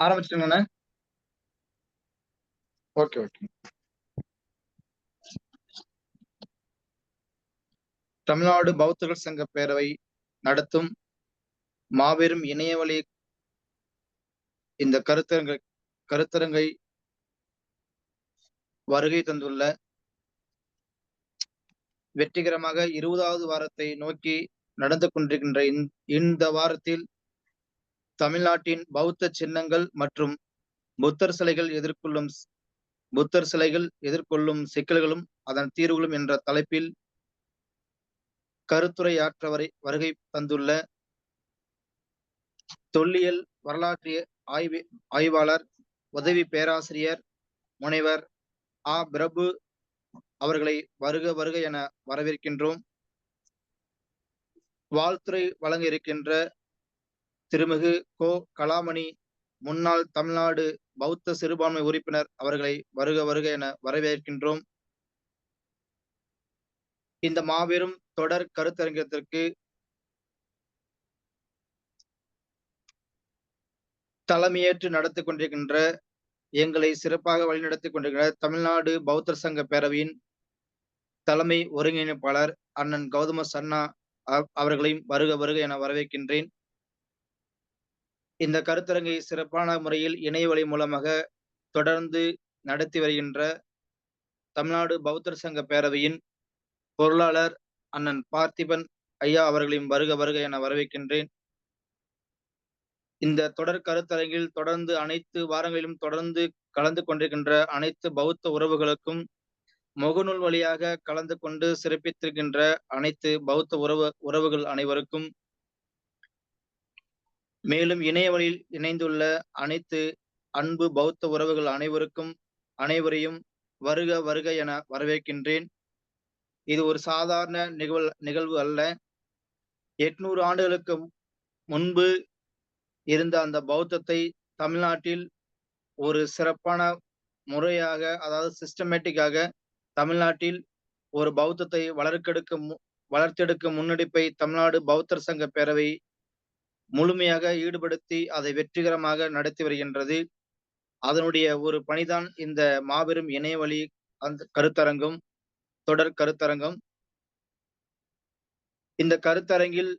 ஆரம்பிச்சிட்டுங்கண்ணே. Okay okay. Tamil Nadu பௌத்தர்கள் சங்க பேரவை நடத்தும் மாபெரும் இணையவழி இந்த கருத்தரங்கை வருகை தந்துள்ள வெற்றிகரமாக 20வது வாரத்தை நோக்கி நடந்து கொண்டிருக்கின்ற இந்த வாரத்தில் தமிழ்நாட்டின் பௌத்த சின்னங்கள் மற்றும் புத்தர் சிலைகள் எதிர்கொள்ளும் சிக்கல்களும் அதன் தீர்வுகளும் என்ற தலைப்பில் கருத்துரையாற்ற வருகை தந்துள்ள தொல்லியல் வரலாற்று ஆய்வாளர் உதவி பேராசிரியர் முனைவர் பிரபு அவர்களை வருக வருக என வரவேற்கின்றோம். வாழ்த்துறை வழங்க இருக்கின்ற திருமிகு கோ கலாமணி முன்னாள் தமிழ்நாடு பௌத்த சிறுபான்மை உறுப்பினர் அவர்களை வருக வருக என வரவேற்கின்றோம். இந்த மாபெரும் தொடர் கருத்தரங்கத்திற்கு தலைமையேற்று நடத்தி கொண்டிருக்கின்ற எங்களை சிறப்பாக வழிநடத்தி கொண்டிருக்கின்ற தமிழ்நாடு பௌத்தர் சங்க பேரவையின் தலைமை ஒருங்கிணைப்பாளர் அண்ணன் கௌதம சன்னா அவர்களையும் வருக வருக என வரவேற்கின்றேன். இந்த கருத்தரங்கை சிறப்பான முறையில் இணையவழி மூலமாக தொடர்ந்து நடத்தி வருகின்ற தமிழ்நாடு பௌத்தர் சங்க பேரவையின் பொருளாளர் அண்ணன் பார்த்திபன் ஐயா அவர்களையும் வருக வருக என வரவேற்கின்றேன். இந்த தொடர் கருத்தரங்கில் தொடர்ந்து அனைத்து வாரங்களிலும் தொடர்ந்து கலந்து கொண்டிருக்கின்ற அனைத்து பௌத்த உறவுகளுக்கும் முகநூல் வழியாக கலந்து கொண்டு சிறப்பித்திருக்கின்ற அனைத்து பௌத்த உறவுகள் அனைவருக்கும், மேலும் இணைய வழியில் இணைந்துள்ள அனைத்து அன்பு பௌத்த உறவுகள் அனைவரையும் வருக வருக என வரவேற்கின்றேன். இது ஒரு சாதாரண நிகழ்வு அல்ல. 800 ஆண்டுகளுக்கு முன்பு இருந்த அந்த பௌத்தத்தை தமிழ்நாட்டில் ஒரு சிறப்பான முறையாக, அதாவது சிஸ்டமேட்டிக்காக தமிழ்நாட்டில் ஒரு பௌத்தத்தை வளர்த்தெடுக்கும் முன்னெடுப்பை தமிழ்நாடு பௌத்தர் சங்க பேரவை முழுமையாக ஈடுபடுத்தி அதை வெற்றிகரமாக நடத்தி வருகின்றது. அதனுடைய ஒரு பணிதான் இந்த மாபெரும் இணையவழி அந்த கருத்தரங்கம், தொடர் கருத்தரங்கம். இந்த கருத்தரங்கின்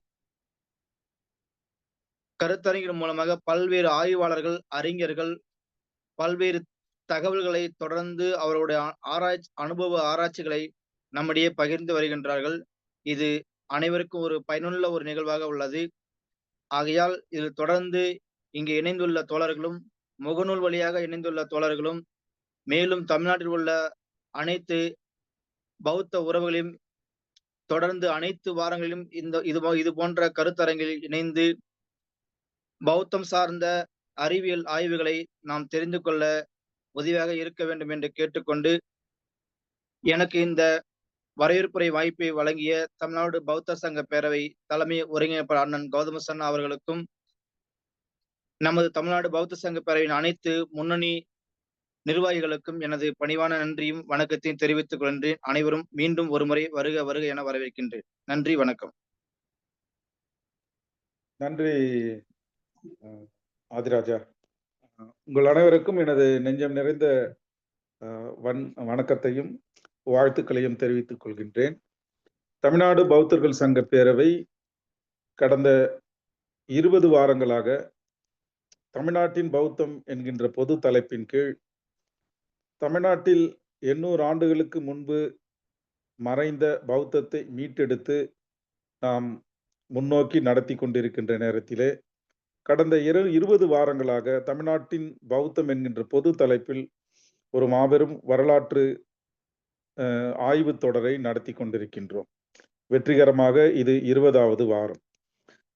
மூலமாக பல்வேறு ஆய்வாளர்கள், அறிஞர்கள் பல்வேறு தகவல்களை தொடர்ந்து அவருடைய அனுபவ ஆராய்ச்சிகளை நம்மிடையே பகிர்ந்து வருகின்றார்கள். இது அனைவருக்கும் ஒரு பயனுள்ள ஒரு நிகழ்வாக உள்ளது. ஆகையால் இது தொடர்ந்து இங்கு இணைந்துள்ள தோழர்களும், முகநூல் வழியாக இணைந்துள்ள தோழர்களும், மேலும் தமிழ்நாட்டில் உள்ள அனைத்து பௌத்த உறவுகளையும் தொடர்ந்து அனைத்து வாரங்களிலும் இது போன்ற கருத்தரங்கில் இணைந்து பௌத்தம் சார்ந்த அறிவியல் ஆய்வுகளை நாம் தெரிந்து கொள்ள உதவியாக இருக்க வேண்டும் என்று கேட்டுக்கொண்டு, எனக்கு இந்த வரவேற்புரை வாய்ப்பை வழங்கிய தமிழ்நாடு பௌத்த சங்க பேரவை தலைமை ஒருங்கிணைப்பாளர் அண்ணன் கௌதம சன்னா அவர்களுக்கும், நமது தமிழ்நாடு பௌத்த சங்க பேரவையின் அனைத்து முன்னணி நிர்வாகிகளுக்கும் எனது பணிவான நன்றியும் வணக்கத்தையும் தெரிவித்துக் கொள்கின்றேன். அனைவரும் மீண்டும் ஒருமுறை வருக வருக என வரவேற்கின்றேன். நன்றி, வணக்கம். நன்றி ஆதிராஜா. உங்கள் அனைவருக்கும் எனது நெஞ்சம் நிறைந்த வணக்கத்தையும் வாழ்த்துக்களையும் தெரிவித்துக் கொள்கின்றேன். தமிழ்நாடு பௌத்தர்கள் சங்க பேரவை கடந்த 20 வாரங்களாக தமிழ்நாட்டின் பௌத்தம் என்கின்ற பொது தலைப்பின் கீழ் தமிழ்நாட்டில் 800 ஆண்டுகளுக்கு முன்பு மறைந்த பௌத்தத்தை மீட்டெடுத்து நாம் முன்னோக்கி நடத்தி கொண்டிருக்கின்ற நேரத்திலே கடந்த 20 வாரங்களாக தமிழ்நாட்டின் பௌத்தம் என்கின்ற பொது தலைப்பில் ஒரு மாபெரும் வரலாற்று ஆய்வு தொடரை நடத்தி கொண்டிருக்கின்றோம். வெற்றிகரமாக இது 20வது வாரம்.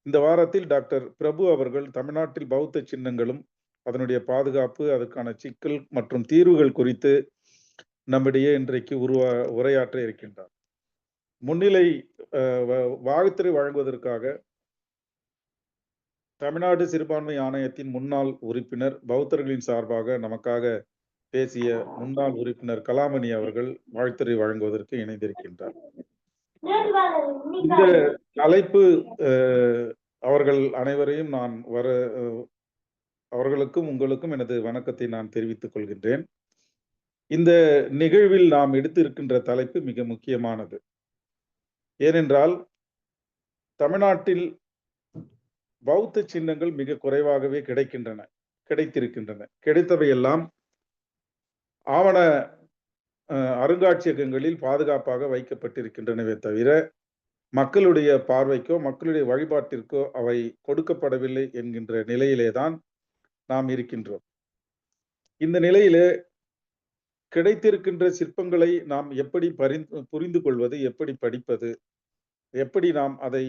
இந்த வாரத்தில் டாக்டர் பிரபு அவர்கள் தமிழ்நாட்டில் பௌத்த சின்னங்களும் அதனுடைய பாதுகாப்பு, அதுக்கான சிக்கல் மற்றும் தீர்வுகள் குறித்து நம்மிடையே இன்றைக்கு உரையாற்ற இருக்கின்றார். முன்னிலை வாழ்த்துரை வழங்குவதற்காக தமிழ்நாடு சிறுபான்மை ஆணையத்தின் முன்னாள் உறுப்பினர், பௌத்தர்களின் சார்பாக நமக்காக பேசிய முன்னாள் உறுப்பினர் கலாமணி அவர்கள் வாழ்த்துரை வழங்குவதற்கு இணைந்திருக்கின்றார். இந்த தலைப்பு அவர்கள் அனைவரையும் நான் அவர்களுக்கும் உங்களுக்கும் எனது வணக்கத்தை நான் தெரிவித்துக் கொள்கின்றேன். இந்த நிகழ்வில் நாம் எடுத்திருக்கின்ற தலைப்பு மிக முக்கியமானது. ஏனென்றால் தமிழ்நாட்டில் பௌத்த சின்னங்கள் மிக குறைவாகவே கிடைத்திருக்கின்றன. கிடைத்தவையெல்லாம் ஆவண அருங்காட்சியகங்களில் பாதுகாப்பாக வைக்கப்பட்டிருக்கின்றனவே தவிர மக்களுடைய பார்வைக்கோ மக்களுடைய வழிபாட்டிற்கோ அவை கொடுக்கப்படவில்லை என்கின்ற நிலையிலேதான் நாம் இருக்கின்றோம். இந்த நிலையிலே கிடைத்திருக்கின்ற சிற்பங்களை நாம் எப்படி புரிந்து கொள்வது, எப்படி படிப்பது, எப்படி நாம் அதை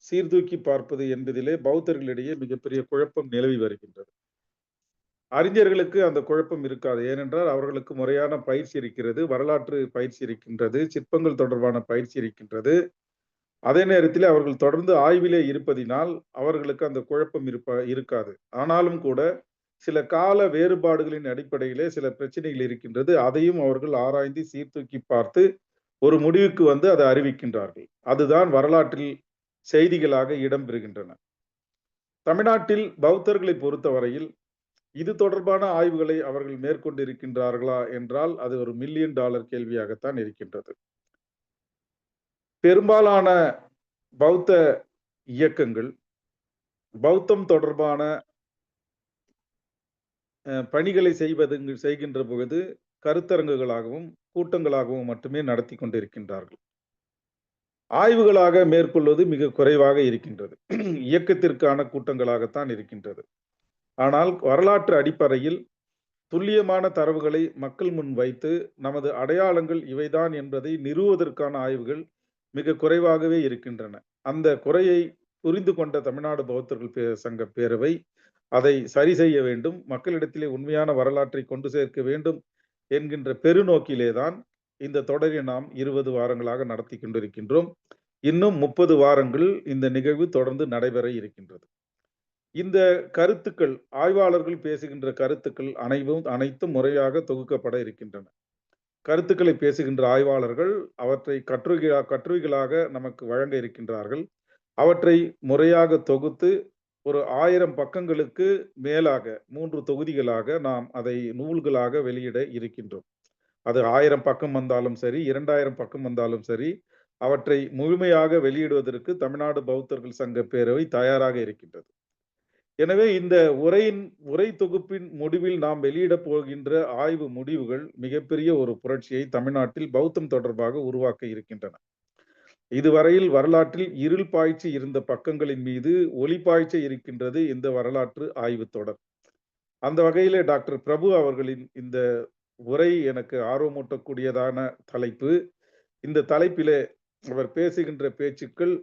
சீர்தூக்கி பார்ப்பது என்பதிலே பௌத்தர்களிடையே மிகப்பெரிய குழப்பம் நிலவி வருகின்றது. அறிஞர்களுக்கு அந்த குழப்பம் இருக்காது. ஏனென்றால் அவர்களுக்கு முறையான பயிற்சி இருக்கிறது, வரலாற்று பயிற்சி இருக்கின்றது, சிற்பங்கள் தொடர்பான பயிற்சி இருக்கின்றது. அதே நேரத்தில் அவர்கள் தொடர்ந்து ஆய்விலே இருப்பதினால் அவர்களுக்கு அந்த குழப்பம் இருக்காது. ஆனாலும் கூட சில கால வேறுபாடுகளின் அடிப்படையிலே சில பிரச்சனைகள் இருக்கின்றது. அதையும் அவர்கள் ஆராய்ந்து சீர்தூக்கி பார்த்து ஒரு முடிவுக்கு வந்து அதை அறிவிக்கின்றார்கள். அதுதான் வரலாற்றில் செய்திகளாக இடம்பெறுகின்றன. தமிழ்நாட்டில் பௌத்தர்களை பொறுத்தவரையில் இது தொடர்பான ஆய்வுகளை அவர்கள் மேற்கொண்டிருக்கின்றார்களா என்றால் அது ஒரு $1 மில்லியன் கேள்வியாகத்தான் இருக்கின்றது. பெரும்பாலான பௌத்த இயக்கங்கள் பௌத்தம் தொடர்பான பணிகளை செய்கின்ற பொழுது கருத்தரங்குகளாகவும் கூட்டங்களாகவும் மட்டுமே நடத்தி கொண்டிருக்கின்றார்கள். ஆய்வுகளாக மேற்கொள்வது மிக குறைவாக இருக்கின்றது. இயக்கத்திற்கான கூட்டங்களாகத்தான் இருக்கின்றது. ஆனால் வரலாற்று அடிப்படையில் துல்லியமான தரவுகளை மக்கள் முன் வைத்து நமது அடையாளங்கள் இவைதான் என்பதை நிறுவுவதற்கான ஆய்வுகள் மிக குறைவாகவே இருக்கின்றன. அந்த குறையை புரிந்து கொண்ட தமிழ்நாடு பௌத்தர்கள் சங்க பேரவை அதை சரி செய்ய வேண்டும், மக்களிடத்திலே உண்மையான வரலாற்றை கொண்டு சேர்க்க வேண்டும் என்கின்ற பெருநோக்கிலேதான் இந்த தொடரை நாம் 20 வாரங்களாக நடத்தி கொண்டிருக்கின்றோம். இன்னும் 30 வாரங்கள் இந்த நிகழ்வு தொடர்ந்து நடைபெற இருக்கின்றது. இந்த கருத்துக்கள், ஆய்வாளர்கள் பேசுகின்ற கருத்துக்கள் அனைத்தும் முறையாக தொகுக்கப்பட இருக்கின்றன. கருத்துக்களை பேசுகின்ற ஆய்வாளர்கள் அவற்றை கட்டுரைகளாக நமக்கு வழங்க இருக்கின்றார்கள். அவற்றை முறையாக தொகுத்து ஒரு 1000 பக்கங்களுக்கு மேலாக 3 தொகுதிகளாக நாம் அதை நூல்களாக வெளியிட இருக்கின்றோம். அது 1000 பக்கம் வந்தாலும் சரி, 2000 பக்கம் வந்தாலும் சரி, அவற்றை முழுமையாக வெளியிடுவதற்கு தமிழ்நாடு பௌத்தர்கள் சங்க பேரவை தயாராக இருக்கின்றது. எனவே இந்த உரை தொகுப்பின் முடிவில் நாம் வெளியிட போகின்ற ஆய்வு முடிவுகள் மிகப்பெரிய ஒரு புரட்சியை தமிழ்நாட்டில் பௌத்தம் தொடர்பாக உருவாக்க இருக்கின்றன. இதுவரையில் வரலாற்றில் இருள் பாய்ச்சி இருந்த பக்கங்களின் மீது ஒளி பாய்ச்ச இருக்கின்றது இந்த வரலாற்று ஆய்வு தொடர். அந்த வகையிலே டாக்டர் பிரபு அவர்களின் இந்த உரை எனக்கு ஆர்வமூட்டக்கூடியதான தலைப்பு. இந்த தலைப்பிலே அவர் பேசுகின்ற பேச்சுக்கள்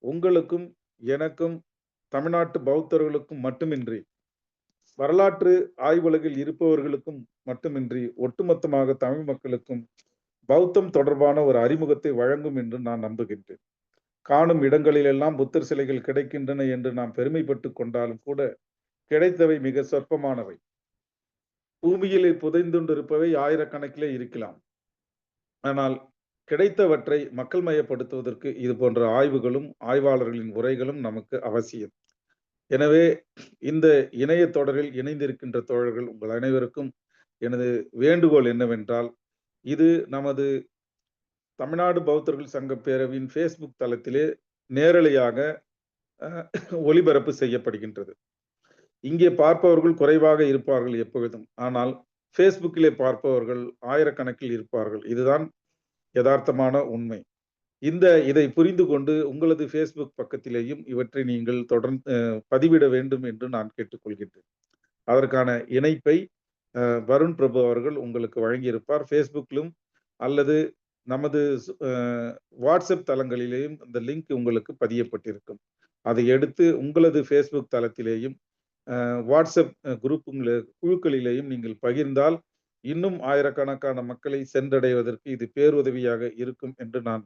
உங்களுக்கும் எனக்கும் தமிழ்நாட்டு பௌத்தர்களுக்கும் மட்டுமின்றி வரலாற்று ஆய்வுலகில் இருப்பவர்களுக்கும் மட்டுமின்றி ஒட்டுமொத்தமாக தமிழ் மக்களுக்கும் பௌத்தம் தொடர்பான ஒரு அறிமுகத்தை வழங்கும் என்று நான் நம்புகின்றேன். காணும் இடங்களிலெல்லாம் புத்தர் சிலைகள் கிடைக்கின்றன என்று நாம் பெருமைப்பட்டு கொண்டாலும் கூட கிடைத்தவை மிக சொற்பமானவை. பூமியில் புதைந்துண்டிருப்பவை ஆயிரக்கணக்கிலே இருக்கலாம். ஆனால் கிடைத்தவற்றை மக்கள் மயப்படுத்துவதற்கு இது போன்ற ஆய்வுகளும் ஆய்வாளர்களின் உரைகளும் நமக்கு அவசியம். எனவே இந்த இணைய தொடரில் இணைந்திருக்கின்ற தோழர்கள் உங்கள் அனைவருக்கும் எனது வேண்டுகோள் என்னவென்றால், இது நமது தமிழ்நாடு பௌத்தர்கள் சங்க பேரவையின் ஃபேஸ்புக் தளத்திலே நேரலையாக ஒளிபரப்பு செய்யப்படுகின்றது. இங்கே பார்ப்பவர்கள் குறைவாக இருப்பார்கள் எப்பொழுதும். ஆனால் ஃபேஸ்புக்கிலே பார்ப்பவர்கள் ஆயிரக்கணக்கில் இருப்பார்கள். இதுதான் யதார்த்தமான உண்மை. இதை புரிந்து கொண்டு உங்களது ஃபேஸ்புக் பக்கத்திலேயும் இவற்றை நீங்கள் தொடர்ந்து பதிவிட வேண்டும் என்று நான் கேட்டுக்கொள்கின்றேன். அதற்கான இணைப்பை வருண் பிரபு அவர்கள் உங்களுக்கு வழங்கியிருப்பார். ஃபேஸ்புக்கிலும் அல்லது நமது வாட்ஸ்அப் தளங்களிலேயும் இந்த லிங்க் உங்களுக்கு பதியப்பட்டிருக்கும். அதை எடுத்து உங்களது ஃபேஸ்புக் தளத்திலேயும் வாட்ஸ்அப் குழுக்களிலேயும் நீங்கள் பகிர்ந்தால் இன்னும் ஆயிரக்கணக்கான மக்களை சென்றடைவதற்கு இது பேருதவியாக இருக்கும் என்று நான்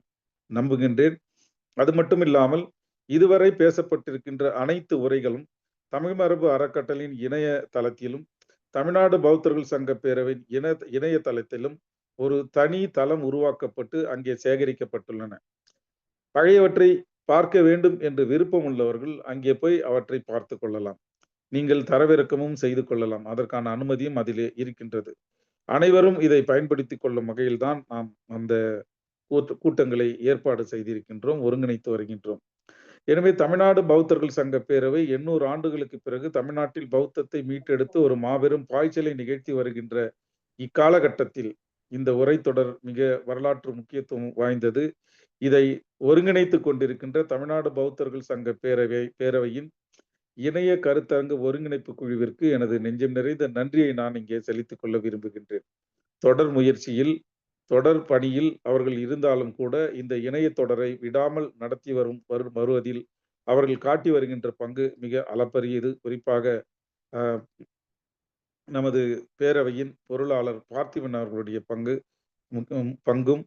நம்புகின்றேன். அது மட்டும் இல்லாமல் இதுவரை பேசப்பட்டிருக்கின்ற அனைத்து உரைகளும் தமிழ் மரபு அறக்கட்டளையின் இணைய தளத்திலும் தமிழ்நாடு பௌத்தர்கள் சங்க பேரவையின் இணையதளத்திலும் ஒரு தனி தளம் உருவாக்கப்பட்டு அங்கே சேகரிக்கப்பட்டுள்ளன. பழையவற்றை பார்க்க வேண்டும் என்று விருப்பம் உள்ளவர்கள் அங்கே போய் அவற்றை பார்த்து கொள்ளலாம். நீங்கள் தரவிறக்கமும் செய்து கொள்ளலாம். அதற்கான அனுமதியும் அதிலே இருக்கின்றது. அனைவரும் இதை பயன்படுத்திக் கொள்ளும் வகையில்தான் நாம் அந்த கூட்டங்களை ஏற்பாடு செய்திருக்கின்றோம், ஒருங்கிணைத்து வருகின்றோம். எனவே தமிழ்நாடு பௌத்தர்கள் சங்க பேரவை 800 ஆண்டுகளுக்கு பிறகு தமிழ்நாட்டில் பௌத்தத்தை மீட்டெடுத்து ஒரு மாபெரும் பாய்ச்சலை நிகழ்த்தி வருகின்ற இக்காலகட்டத்தில் இந்த உரைத்தொடர் மிக வரலாற்று முக்கியத்துவம் வாய்ந்தது. இதை ஒருங்கிணைத்துக் கொண்டிருக்கின்ற தமிழ்நாடு பௌத்தர்கள் சங்க பேரவையின் இணைய கருத்தரங்கு ஒருங்கிணைப்பு குழுவிற்கு எனது நெஞ்சம் நிறைந்த நன்றியை நான் இங்கே செலுத்திக் கொள்ள விரும்புகின்றேன். தொடர் முயற்சியில், தொடர் பணியில் அவர்கள் இருந்தாலும் கூட இந்த இணைய தொடரை விடாமல் நடத்தி வருவதில் அவர்கள் காட்டி வருகின்ற பங்கு மிக அளப்பரியது. குறிப்பாக நமது பேரவையின் பொருளாளர் பார்த்திபன் அவர்களுடைய பங்கும்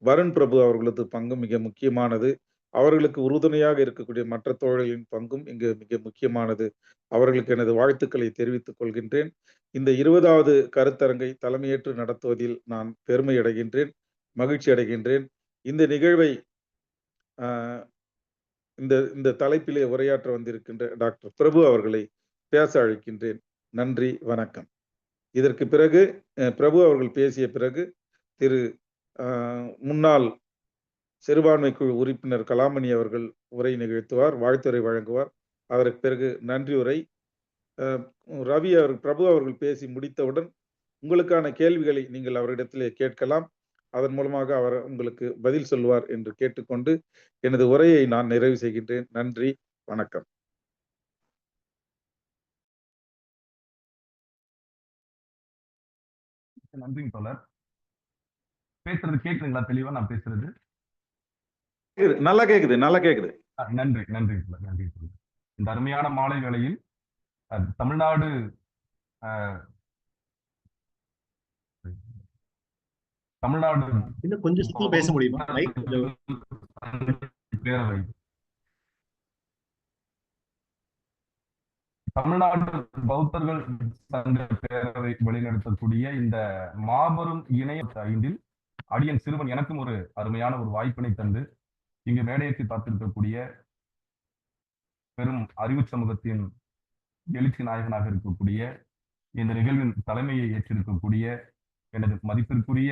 வருண் பிரபு அவர்களது பங்கும் மிக முக்கியமானது. அவர்களுக்கு உறுதுணையாக இருக்கக்கூடிய மற்ற தோழர்களின் பங்கும் இங்கு மிக முக்கியமானது. அவர்களுக்கு எனது வாழ்த்துக்களை தெரிவித்துக் கொள்கின்றேன். இந்த 20வது கருத்தரங்கை தலைமையேற்று நடத்துவதில் நான் பெருமை அடைகின்றேன், மகிழ்ச்சி அடைகின்றேன். இந்த நிகழ்வை இந்த தலைப்பிலே உரையாற்ற வந்திருக்கின்ற டாக்டர் பிரபு அவர்களை பேச அழைக்கின்றேன். நன்றி, வணக்கம். இதற்கு பிறகு பிரபு அவர்கள் பேசிய பிறகு திரு முன்னாள் சிறுபான்மை குழு உறுப்பினர் கலாமணி அவர்கள் உரை நிகழ்த்துவார், வாழ்த்துரை வழங்குவார். அதற்கு பிறகு நன்றி உரை. பிரபு அவர்கள் பேசி முடித்தவுடன் உங்களுக்கான கேள்விகளை நீங்கள் அவரிடத்திலே கேட்கலாம். அதன் மூலமாக அவர் உங்களுக்கு பதில் சொல்வார் என்று கேட்டுக்கொண்டு எனது உரையை நான் நிறைவு செய்கின்றேன். நன்றி, வணக்கம். நன்றிங்க தோழர். பேசுறது கேக்குதுங்களா? தெளிவா நான் பேசுறது நல்லா கேக்குது, நல்லா கேக்குது. நன்றி நன்றி நன்றி. இந்த அருமையான மாலை வேளையில் தமிழ்நாடு இன்னும் கொஞ்சம் சுத்தமா பேச முடியுமா? பேரவை தமிழ்நாடு பௌத்தர்கள் சங்க பேரவை வழிநடத்தக்கூடிய இந்த மாபெரும் இணைய 5 அடியன் சிறுவன் எனக்கும் ஒரு அருமையான ஒரு வாய்ப்பினை தந்து இங்கு மேடையேற்றி பார்த்திருக்கக்கூடிய பெரும் அறிவு சமூகத்தின் எழுச்சி நாயகனாக இருக்கக்கூடிய இந்த நிகழ்வின் தலைமையை ஏற்றிருக்கக்கூடிய எனது மதிப்பிற்குரிய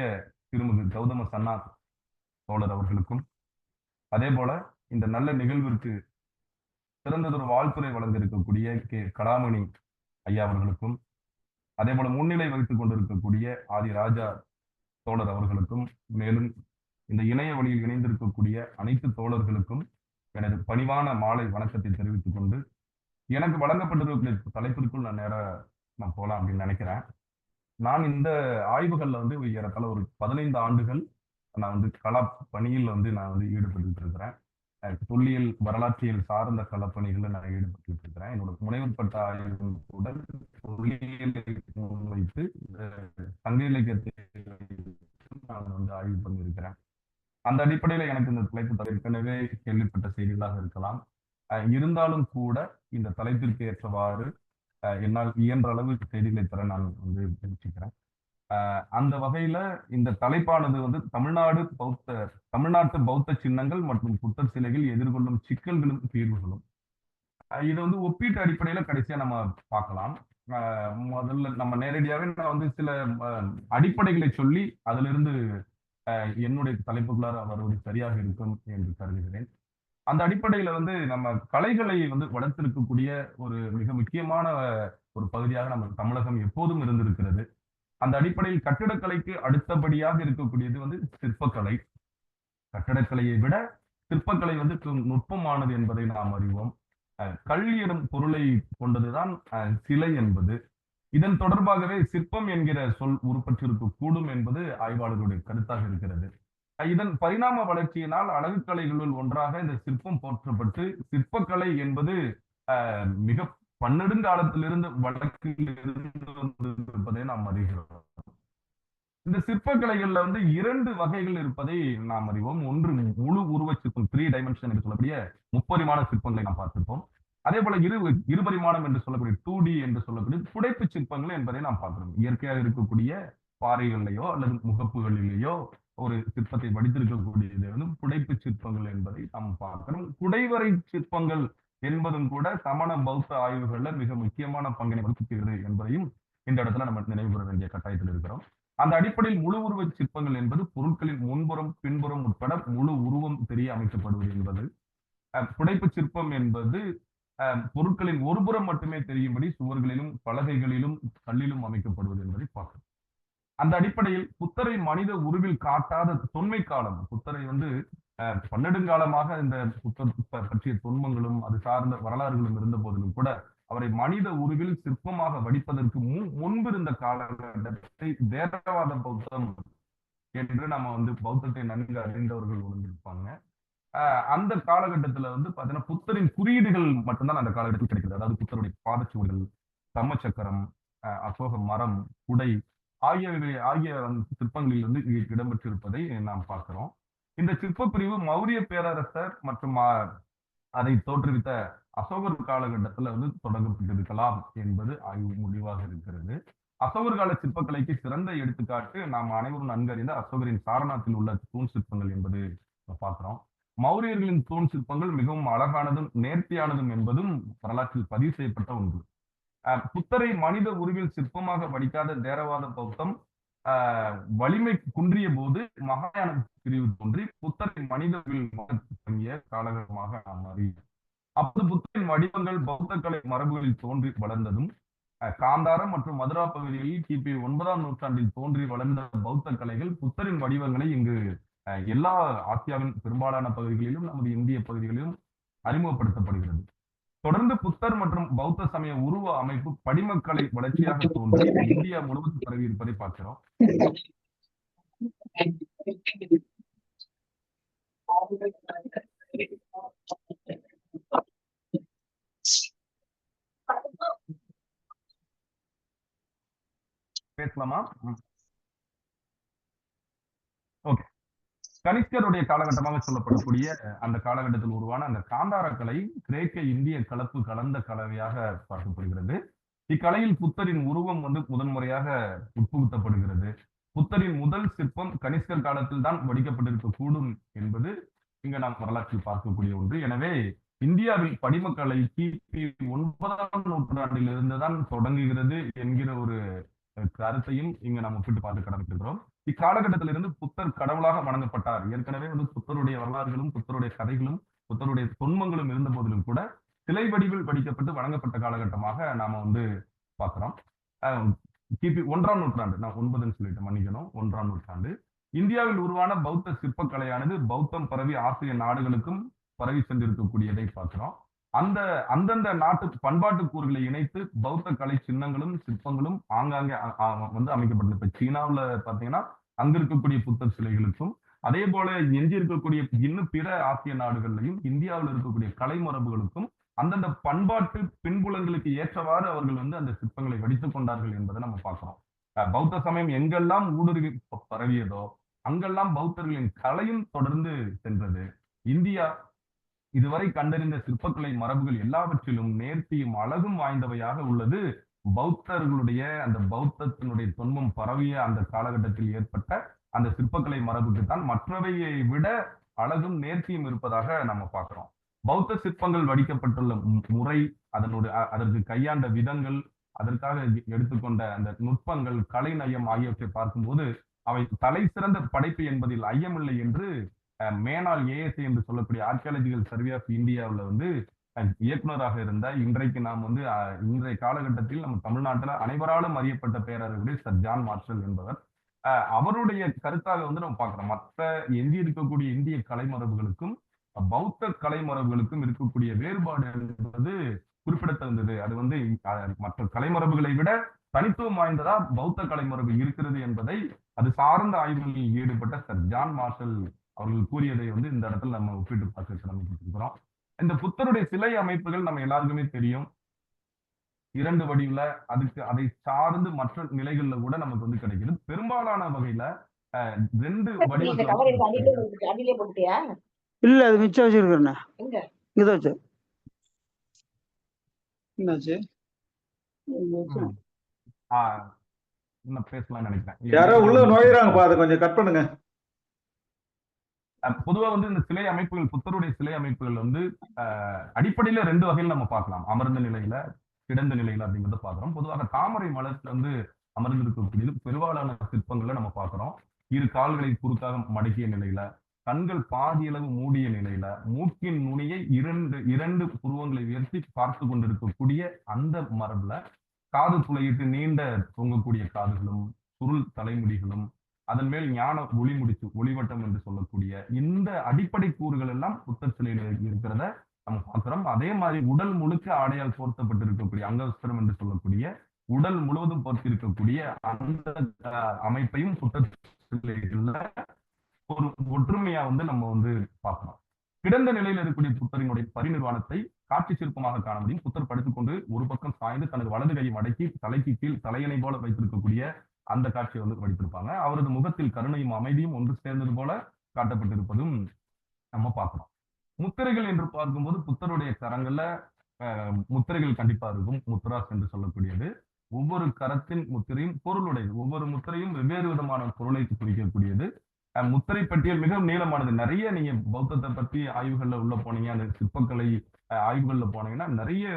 திருமிகு கௌதம சன்னா தோழர் அவர்களுக்கும், அதே போல இந்த நல்ல நிகழ்விற்கு சிறந்ததொரு வாழ்த்துறை வழங்கியிருக்கக்கூடிய கலாமணி ஐயா அவர்களுக்கும், அதே போல முன்னிலை வகித்துக் கொண்டிருக்கக்கூடிய ஆதி ராஜா தோழர் அவர்களுக்கும், மேலும் இந்த இணைய வழியில் இணைந்திருக்கக்கூடிய அனைத்து தோழர்களுக்கும் எனது பணிவான மாலை வணக்கத்தை தெரிவித்துக் கொண்டு எனக்கு வழங்கப்பட்டிருக்கக்கூடிய தலைப்பிற்குள் நான் போகலாம் அப்படின்னு நினைக்கிறேன். நான் இந்த ஆய்வுகள்ல ஏறத்தாழ ஒரு 15 ஆண்டுகள் நான் கள பணியில் நான் ஈடுபட்டு இருக்கிறேன். தொல்லியல் வரலாற்றியல் சார்ந்த களப்பணிகளை நான் ஈடுபட்டு இருக்கிறேன். என்னோட முனைவர் பட்ட ஆய்வு கூட தொல்லியலை முன்வைத்து சங்க இலக்கியத்தை நான் ஆய்வு பண்ணியிருக்கிறேன். அந்த அடிப்படையில எனக்கு இந்த தலைப்பு ஏற்கனவே கேள்விப்பட்ட செய்திகளாக இருக்கலாம். இருந்தாலும் கூட இந்த தலைப்பிற்கு ஏற்றவாறு என்னால் இயன்ற அளவு செய்திகளை தர நான் முயற்சிக்கிறேன். அந்த வகையில இந்த தலைப்பானது தமிழ்நாட்டு பௌத்த சின்னங்கள் மற்றும் புத்தர் சிலைகள் எதிர்கொள்ளும் சிக்கல்களும் தீர்வுகளும். இது ஒப்பீட்டு அடிப்படையில கடைசியா நம்ம பார்க்கலாம். முதல்ல நம்ம நேரடியாவே நான் சில அடிப்படைகளை சொல்லி அதுல இருந்து என்னுடைய தலைப்புகளாக வருவது சரியாக இருக்கும் என்று கருதுகிறேன். அந்த அடிப்படையில நம்ம கலைகளை வளர்த்திருக்கக்கூடிய ஒரு மிக முக்கியமான ஒரு பகுதியாக நம்ம தமிழகம் எப்போதும் இருந்திருக்கிறது. அந்த அடிப்படையில் கட்டிடக்கலைக்கு அடுத்தபடியாக இருக்கக்கூடியது சிற்பக்கலை. கட்டிடக்கலையை விட சிற்பக்கலை நுட்பமானது என்பதை நாம் அறிவோம். கல் எனும் பொருளை கொண்டதுதான் சிலை என்பது. இதன் தொடர்பாகவே சிற்பம் என்கிற சொல் உருப்பெற்றிருக்க கூடும் என்பது ஆய்வாளர்களுடைய கருத்தாக இருக்கிறது. இதன் பரிணாம வளர்ச்சியினால் அழகுக்கலைகளுள் ஒன்றாக இந்த சிற்பம் போற்றப்பட்டு சிற்பக்கலை என்பது மிக பன்னெடுங்காலத்திலிருந்து வழக்கில் இருந்து இருப்பதை நாம் அறிகிறோம். இந்த சிற்பக்கலைகள்ல வந்து 2 வகைகள் இருப்பதை நாம் அறிவோம். ஒன்று முழு உருவ சிற்பம் 3 டைமென்ஷன் என்று சொல்லக்கூடிய முப்பரிமாண சிற்பங்களை நாம் பார்த்திருப்போம். அதே போல இருபரிமாணம் என்று சொல்லக்கூடிய 2D என்று சொல்லக்கூடிய புடைப்பு சிற்பங்கள் என்பதை நாம் பார்க்கிறோம். இயற்கையாக இருக்கக்கூடிய பாறைகளிலேயோ அல்லது முகப்புகளிலேயோ ஒரு சிற்பத்தை வடித்திருக்கக்கூடியது வந்து புடைப்பு சிற்பங்கள் என்பதை நாம் பார்க்கிறோம். குடைவரை சிற்பங்கள் என்பதும் கூட சமண பௌத்த ஆய்வுகள்ல மிக முக்கியமான பங்கினை வகிக்கிறது என்பதையும் இந்த இடத்துல நம்ம நினைவு கூற வேண்டிய கட்டாயத்தில் இருக்கிறோம். அந்த அடிப்படையில் முழு உருவ சிற்பங்கள் என்பது பொருட்களின் முன்புறம் பின்புறம் உட்பட முழு உருவம் தெரிய அமைக்கப்படுவது என்பது. புடைப்பு சிற்பம் என்பது பொருட்களின் ஒருபுறம் மட்டுமே தெரியும்படி சுவர்களிலும் பலகைகளிலும் கல்லிலும் அமைக்கப்படுவது என்பதை பார்க்கிறோம். அந்த அடிப்படையில் புத்தரை மனித உருவில் காட்டாத தொன்மை காலம், புத்தரை வந்து பன்னெடுங்காலமாக இந்த புத்தர் பற்றிய தொன்மங்களும் அது சார்ந்த வரலாறுகளும் இருந்த போதிலும் கூட அவரை மனித உருவில் சிற்பமாக வடிப்பதற்கு முன்பிருந்த காலகட்டத்தை தேரவாத பௌத்தம் என்று நம்ம வந்து பௌத்தத்தை நன்கு அறிந்தவர்கள் உணர்ந்திருப்பாங்க. அந்த காலகட்டத்துல வந்து பாத்தீங்கன்னா புத்தரின் குறியீடுகள் மட்டும்தான் அந்த காலகட்டத்தில் கிடைக்கிறது. அதாவது புத்தருடைய பாதச்சுவடுகள், சம்மச்சக்கரம், அசோக மரம், குடை ஆகிய சிற்பங்களில் வந்து இடம்பெற்றிருப்பதை நாம் பார்க்கிறோம். இந்த சிற்ப பிரிவு மௌரிய பேரரசர் மற்றும் அதை தோற்றுவித்த அசோகர் காலகட்டத்தில் வந்து தொடங்கப்பட்டிருக்கலாம் என்பது ஆய்வு முடிவாக இருக்கிறது. அசோகர் கால சிற்பக்கலைக்கு சிறந்த எடுத்துக்காட்டு நாம் அனைவரும் நன்கறிந்த அசோகரின் சாரநாத்தில் உள்ள தூண் சிற்பங்கள் என்பது பார்க்கிறோம். மௌரியர்களின் தூண் சிற்பங்கள் மிகவும் அழகானதும் நேர்த்தியானதும் என்பதும் வரலாற்றில் பதிவு செய்யப்பட்ட ஒன்று. புத்தரை மனித உருவில் சிற்பமாக வடிக்காத தேரவாத பௌத்தம் வலிமை குன்றிய போது மகாயான பிரிவு தோன்றி புத்தரின் மனித உருவில் காலகட்டமாக நாம் அறிவோம். அப்போது புத்தரின் வடிவங்கள் பௌத்த கலை மரபுகளில் தோன்றி வளர்ந்ததும் காந்தாரம் மற்றும் மதுரா பகுதிகளில் கிபி 9ஆம் நூற்றாண்டில் தோன்றி வளர்ந்த பௌத்த கலைகள் புத்தரின் வடிவங்களை இங்கு எல்லா ஆசியாவின் பெரும்பாலான பகுதிகளிலும் நமது இந்திய பகுதிகளிலும் அறிமுகப்படுத்தப்படுகிறது. தொடர்ந்து புத்தர் மற்றும் பௌத்த சமய உருவ அமைப்பு படிமக்கலை வளர்ச்சியாக தோன்றி இந்தியா முழுவதும் பரவி இருப்பதை பார்க்கிறோம். பேசலாமா? ஓகே. கனிஷ்கருடைய காலகட்டமாக சொல்லப்படக்கூடிய அந்த காலகட்டத்தில் உருவான அந்த காந்தார கலை கிரேக்க இந்திய கலப்பு கலந்த கலவையாக பார்க்கப்படுகிறது. இக்கலையில் புத்தரின் உருவம் வந்து முதன்முறையாக உட்புகுத்தப்படுகிறது. புத்தரின் முதல் சிற்பம் கனிஷ்கர் காலத்தில் தான் வடிக்கப்பட்டிருக்க கூடும் என்பது இங்க நாம் வரலாற்றில் பார்க்கக்கூடிய ஒன்று. எனவே இந்தியாவில் படிமக்கலை கிபி 9ஆம் நூற்றாண்டில் இருந்துதான் தொடங்குகிறது என்கிற ஒரு கருத்தையும் இங்க நாம் ஒப்பிட்டு பார்த்து கடமைக்கிறோம். இக்காலகட்டத்திலிருந்து புத்தர் கடவுளாக வணங்கப்பட்டார். ஏற்கனவே வந்து புத்தருடைய வரலாறுகளும் புத்தருடைய கதைகளும் புத்தருடைய தொன்மங்களும் இருந்த போதிலும் கூட சிலை வடிவில் வடிக்கப்பட்டு வணங்கப்பட்ட காலகட்டமாக நாம வந்து பார்க்கிறோம். கிபி 1ஆம் நூற்றாண்டு, நான் 9ன்னு சொல்லிட்டு மன்னிக்கணும், 1ஆம் நூற்றாண்டு இந்தியாவில் உருவான பௌத்த சிற்பக்கலையானது பௌத்தம் பரவி ஆசிய நாடுகளுக்கும் பரவி சென்றிருக்கக்கூடியதை பார்க்கிறோம். அந்தந்த நாட்டு பண்பாட்டு கூறுகளை இணைத்து பௌத்த கலை சின்னங்களும் சிற்பங்களும் ஆங்காங்கே வந்து அமைக்கப்பட்டது. இப்ப சீனாவுல பாத்தீங்கன்னா அங்க இருக்கக்கூடிய புத்தர் சிலைகளுக்கும் அதே போல எஞ்சி இருக்கக்கூடிய இன்னும் பிற ஆசிய நாடுகள்லையும் இந்தியாவில் இருக்கக்கூடிய கலை மரபுகளுக்கும் அந்தந்த பண்பாட்டு பின்புலங்களுக்கு ஏற்றவாறு அவர்கள் வந்து அந்த சிற்பங்களை வடித்துக் கொண்டார்கள் என்பதை நம்ம பார்க்கிறோம். பௌத்த சமயம் எங்கெல்லாம் ஊடுருவி பரவியதோ அங்கெல்லாம் பௌத்தர்களின் கலையும் தொடர்ந்து சென்றது. இந்தியா இதுவரை கண்டறிந்த சிற்பக்கலை மரபுகள் எல்லாவற்றிலும் நேர்த்தியும் அழகும் வாய்ந்தவையாக உள்ளது. பௌத்தர்களுடைய அந்த பௌத்தத்தினுடைய தொன்மம் பரவிய அந்த காலகட்டத்தில் ஏற்பட்ட அந்த சிற்பக்கலை மரபுக்கு தான் மற்றவையை விட அழகும் நேர்த்தியும் இருப்பதாக நம்ம பார்க்கிறோம். பௌத்த சிற்பங்கள் வடிக்கப்பட்டுள்ள முறை, அதற்கு கையாண்ட விதங்கள், அதற்காக எடுத்துக்கொண்ட அந்த நுட்பங்கள், கலை நயம் ஆகியவற்றை பார்க்கும்போது அவை தலை சிறந்த படைப்பு என்பதில் ஐயமில்லை என்று மேனால் ஏஎஸ்ஐ என்று சொல்லக்கூடிய ஆர்கியாலஜிக்கல் சர்வே ஆஃப் இந்தியாவில் வந்து இயக்குநராக இருந்த இன்றைக்கு நாம் வந்து இன்றைய காலகட்டத்தில் நம்ம தமிழ்நாட்டில் அனைவராலும் அறியப்பட்ட பேரறிஞர் சர் ஜான் மார்ஷல் என்பவர். அவருடைய கருத்தாக வந்து நம்ம பார்க்கிறோம். மற்ற எஞ்சி இருக்கக்கூடிய இந்திய கலைமரபுகளுக்கும் பௌத்த கலைமரபுகளுக்கும் இருக்கக்கூடிய வேறுபாடு என்பது குறிப்பிடத்தகுந்தது. அது வந்து மற்ற கலைமரபுகளை விட தனித்துவம் வாய்ந்ததா பௌத்த கலைமரபு இருக்கிறது என்பதை அது சார்ந்த ஆய்வுகளில் ஈடுபட்ட சர் ஜான் மார்ஷல் அவர்கள் கூறியதை வந்து இந்த இடத்துல நம்ம ஒப்பிட்டு பார்க்க கடமைப்பட்டிருக்கிறோம். இந்த புத்தருடைய சிலை அமைப்புகள் நம்ம எல்லாருக்குமே தெரியும். 2 வடிவுல அதை சார்ந்து மற்ற நிலைகள்ல கூட நமக்கு வந்து கிடைக்குது. பெரும்பாலான வகையில 2 இந்த வடிவத்துல கவர் எடுத்து அடியிலே போட்டுட்டியா? இல்ல அது மிச்சம் வச்சிருக்கேன். எங்க? இங்க வச்சு. என்னாச்சு? இன்னும் பேசலாம்னு நினைக்கிறேன். யாரோ உள்ள நுழையிறாங்கப்பா, அதை கொஞ்சம் கட் பண்ணுங்க. பொதுவா வந்து இந்த சிலை அமைப்புகள், புத்தருடைய சிலை அமைப்புகள் வந்து அடிப்படையில 2 வகையில் நம்ம பார்க்கலாம். அமர்ந்த நிலையில, கிடந்த நிலையில அப்படிங்கிறத பார்க்கிறோம். பொதுவாக தாமரை மலர்ல வந்து அமர்ந்திருக்கக்கூடியது பெரும்பாலான சிற்பங்களை நம்ம பார்க்கிறோம். 2 கால்களை குறுக்காக மடக்கிய நிலையில, கண்கள் பாதியளவு மூடிய நிலையில, மூக்கின் நுனியை 2 புருவங்களை உயர்த்தி பார்த்து கொண்டிருக்கக்கூடிய அந்த மரபுல காது துளையிட்டு நீண்ட தொங்கக்கூடிய காதுகளும், சுருள் தலைமுடிகளும், அதன் மேல் ஞான ஒளிமுடிச்சு, ஒளிவட்டம் என்று சொல்லக்கூடிய இந்த அடிப்படை கூறுகள் எல்லாம் புத்தர் சிலையில இருக்கிறத நம்ம பார்க்கிறோம். அதே மாதிரி உடல் முழுக்க ஆடையால் போர்த்தப்பட்டிருக்கக்கூடிய அங்கவஸ்திரம் என்று சொல்லக்கூடிய உடல் முழுவதும் போர்த்திருக்கக்கூடிய அந்த அமைப்பையும் புத்தர் சிலைகள்ல ஒரு ஒற்றுமையா வந்து நம்ம வந்து பார்க்கணும். கிடந்த நிலையில் இருக்கக்கூடிய புத்தரினுடைய பரிநிர்வாணத்தை காட்சி சிற்பமாக காண முடியும். புத்தர் படுத்துக்கொண்டு ஒரு பக்கம் சாய்ந்து தனது வலது கையை மடக்கி தலைக்கு கீழ் தலையணை போல வைத்திருக்கக்கூடிய அந்த காட்சியை வந்து வடித்திருப்பாங்க. அவரது முகத்தில் கருணையும் அமைதியும் ஒன்று சேர்ந்தது போல காட்டப்பட்டிருப்பதும் நம்ம பார்க்கிறோம். முத்திரைகள் என்று பார்க்கும்போது புத்தருடைய கரங்கள்ல முத்திரைகள் கண்டிப்பா இருக்கும். முத்ராஸ் என்று சொல்லக்கூடியது. ஒவ்வொரு கரத்தின் முத்திரையும் பொருளுடையது. ஒவ்வொரு முத்திரையும் வெவ்வேறு விதமான பொருளை குறிக்கக்கூடியது. முத்திரை பட்டியல் மிகவும் நீளமானது. நிறைய நீங்க பௌத்தத்தை பத்தி ஆய்வுகள்ல உள்ள போனீங்க, அந்த சிற்பக்கலை ஆய்வுகள்ல போனீங்கன்னா நிறைய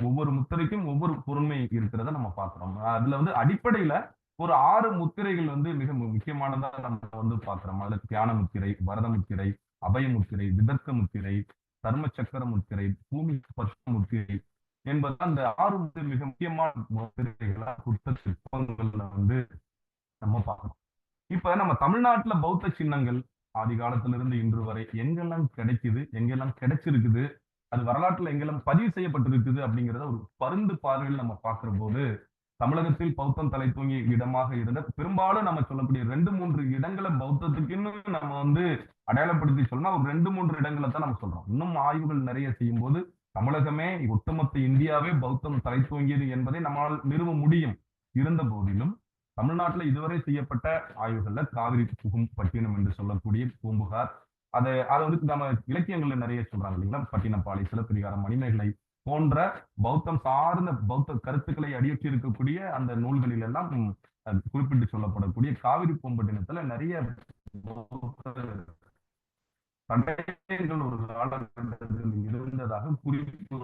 ஒவ்வொரு முத்திரைக்கும் ஒவ்வொரு பொருண்மை இருக்கிறத நம்ம பார்க்கிறோம். அதுல வந்து அடிப்படையில ஒரு 6 முத்திரைகள் வந்து மிக முக்கியமானதா நம்ம வந்து பார்க்கிறோம். அதுல தியான முத்திரை, வரத முத்திரை, அபய முத்திரை, விதர்க்க முத்திரை, தர்ம சக்கர முத்திரை, பூமி பட்ச முத்திரை என்பது அந்த 6 முத்திரை மிக முக்கியமான முத்திரைகளா புத்த சிற்பங்கள்ல வந்து நம்ம பார்க்கணும். இப்ப நம்ம தமிழ்நாட்டுல பௌத்த சின்னங்கள் ஆதி காலத்துல இருந்து இன்று வரை எங்கெல்லாம் கிடைக்குது, எங்கெல்லாம் கிடைச்சிருக்குது, அது வரலாற்றுல எங்கெல்லாம் பதிவு செய்யப்பட்டிருக்குது அப்படிங்கிறத ஒரு பருந்து பார்வையில் நம்ம பார்க்கிற போது தமிழகத்தில் பௌத்தம் தலை தூங்கிய இடமாக இருந்த பெரும்பாலும் நம்ம சொல்லக்கூடிய 2-3 இடங்களை பௌத்தத்துக்குன்னு நம்ம வந்து அடையாளப்படுத்தி சொன்னா ஒரு 2-3 இடங்களை தான் நம்ம சொல்றோம். இன்னும் ஆய்வுகள் நிறைய செய்யும் போது தமிழகமே ஒட்டுமொத்த இந்தியாவே பௌத்தம் தலை தூங்கியது என்பதை நம்மால் நிறுவ முடியும். இருந்த போதிலும் தமிழ்நாட்டுல இதுவரை செய்யப்பட்ட ஆய்வுகள்ல காவிரி புகும் பட்டினம் என்று சொல்லக்கூடிய பூம்புகார், அதை வந்து நம்ம இலக்கியங்கள்ல நிறைய சொல்றாங்க இல்லைங்களா, பட்டினப்பாலை, சிலப்பதிகாரம், மணிமேகலை போன்ற பௌத்தம் சார்ந்த பௌத்த கருத்துக்களை அடியொற்றி இருக்கக்கூடிய அந்த நூல்களில் எல்லாம் குறிப்பிட்டு சொல்லப்படக்கூடிய காவிரி பூம்பட்டினத்துல நிறைய தடயங்கள் ஒரு காலகட்டத்தில் இருந்ததாக குறிப்பு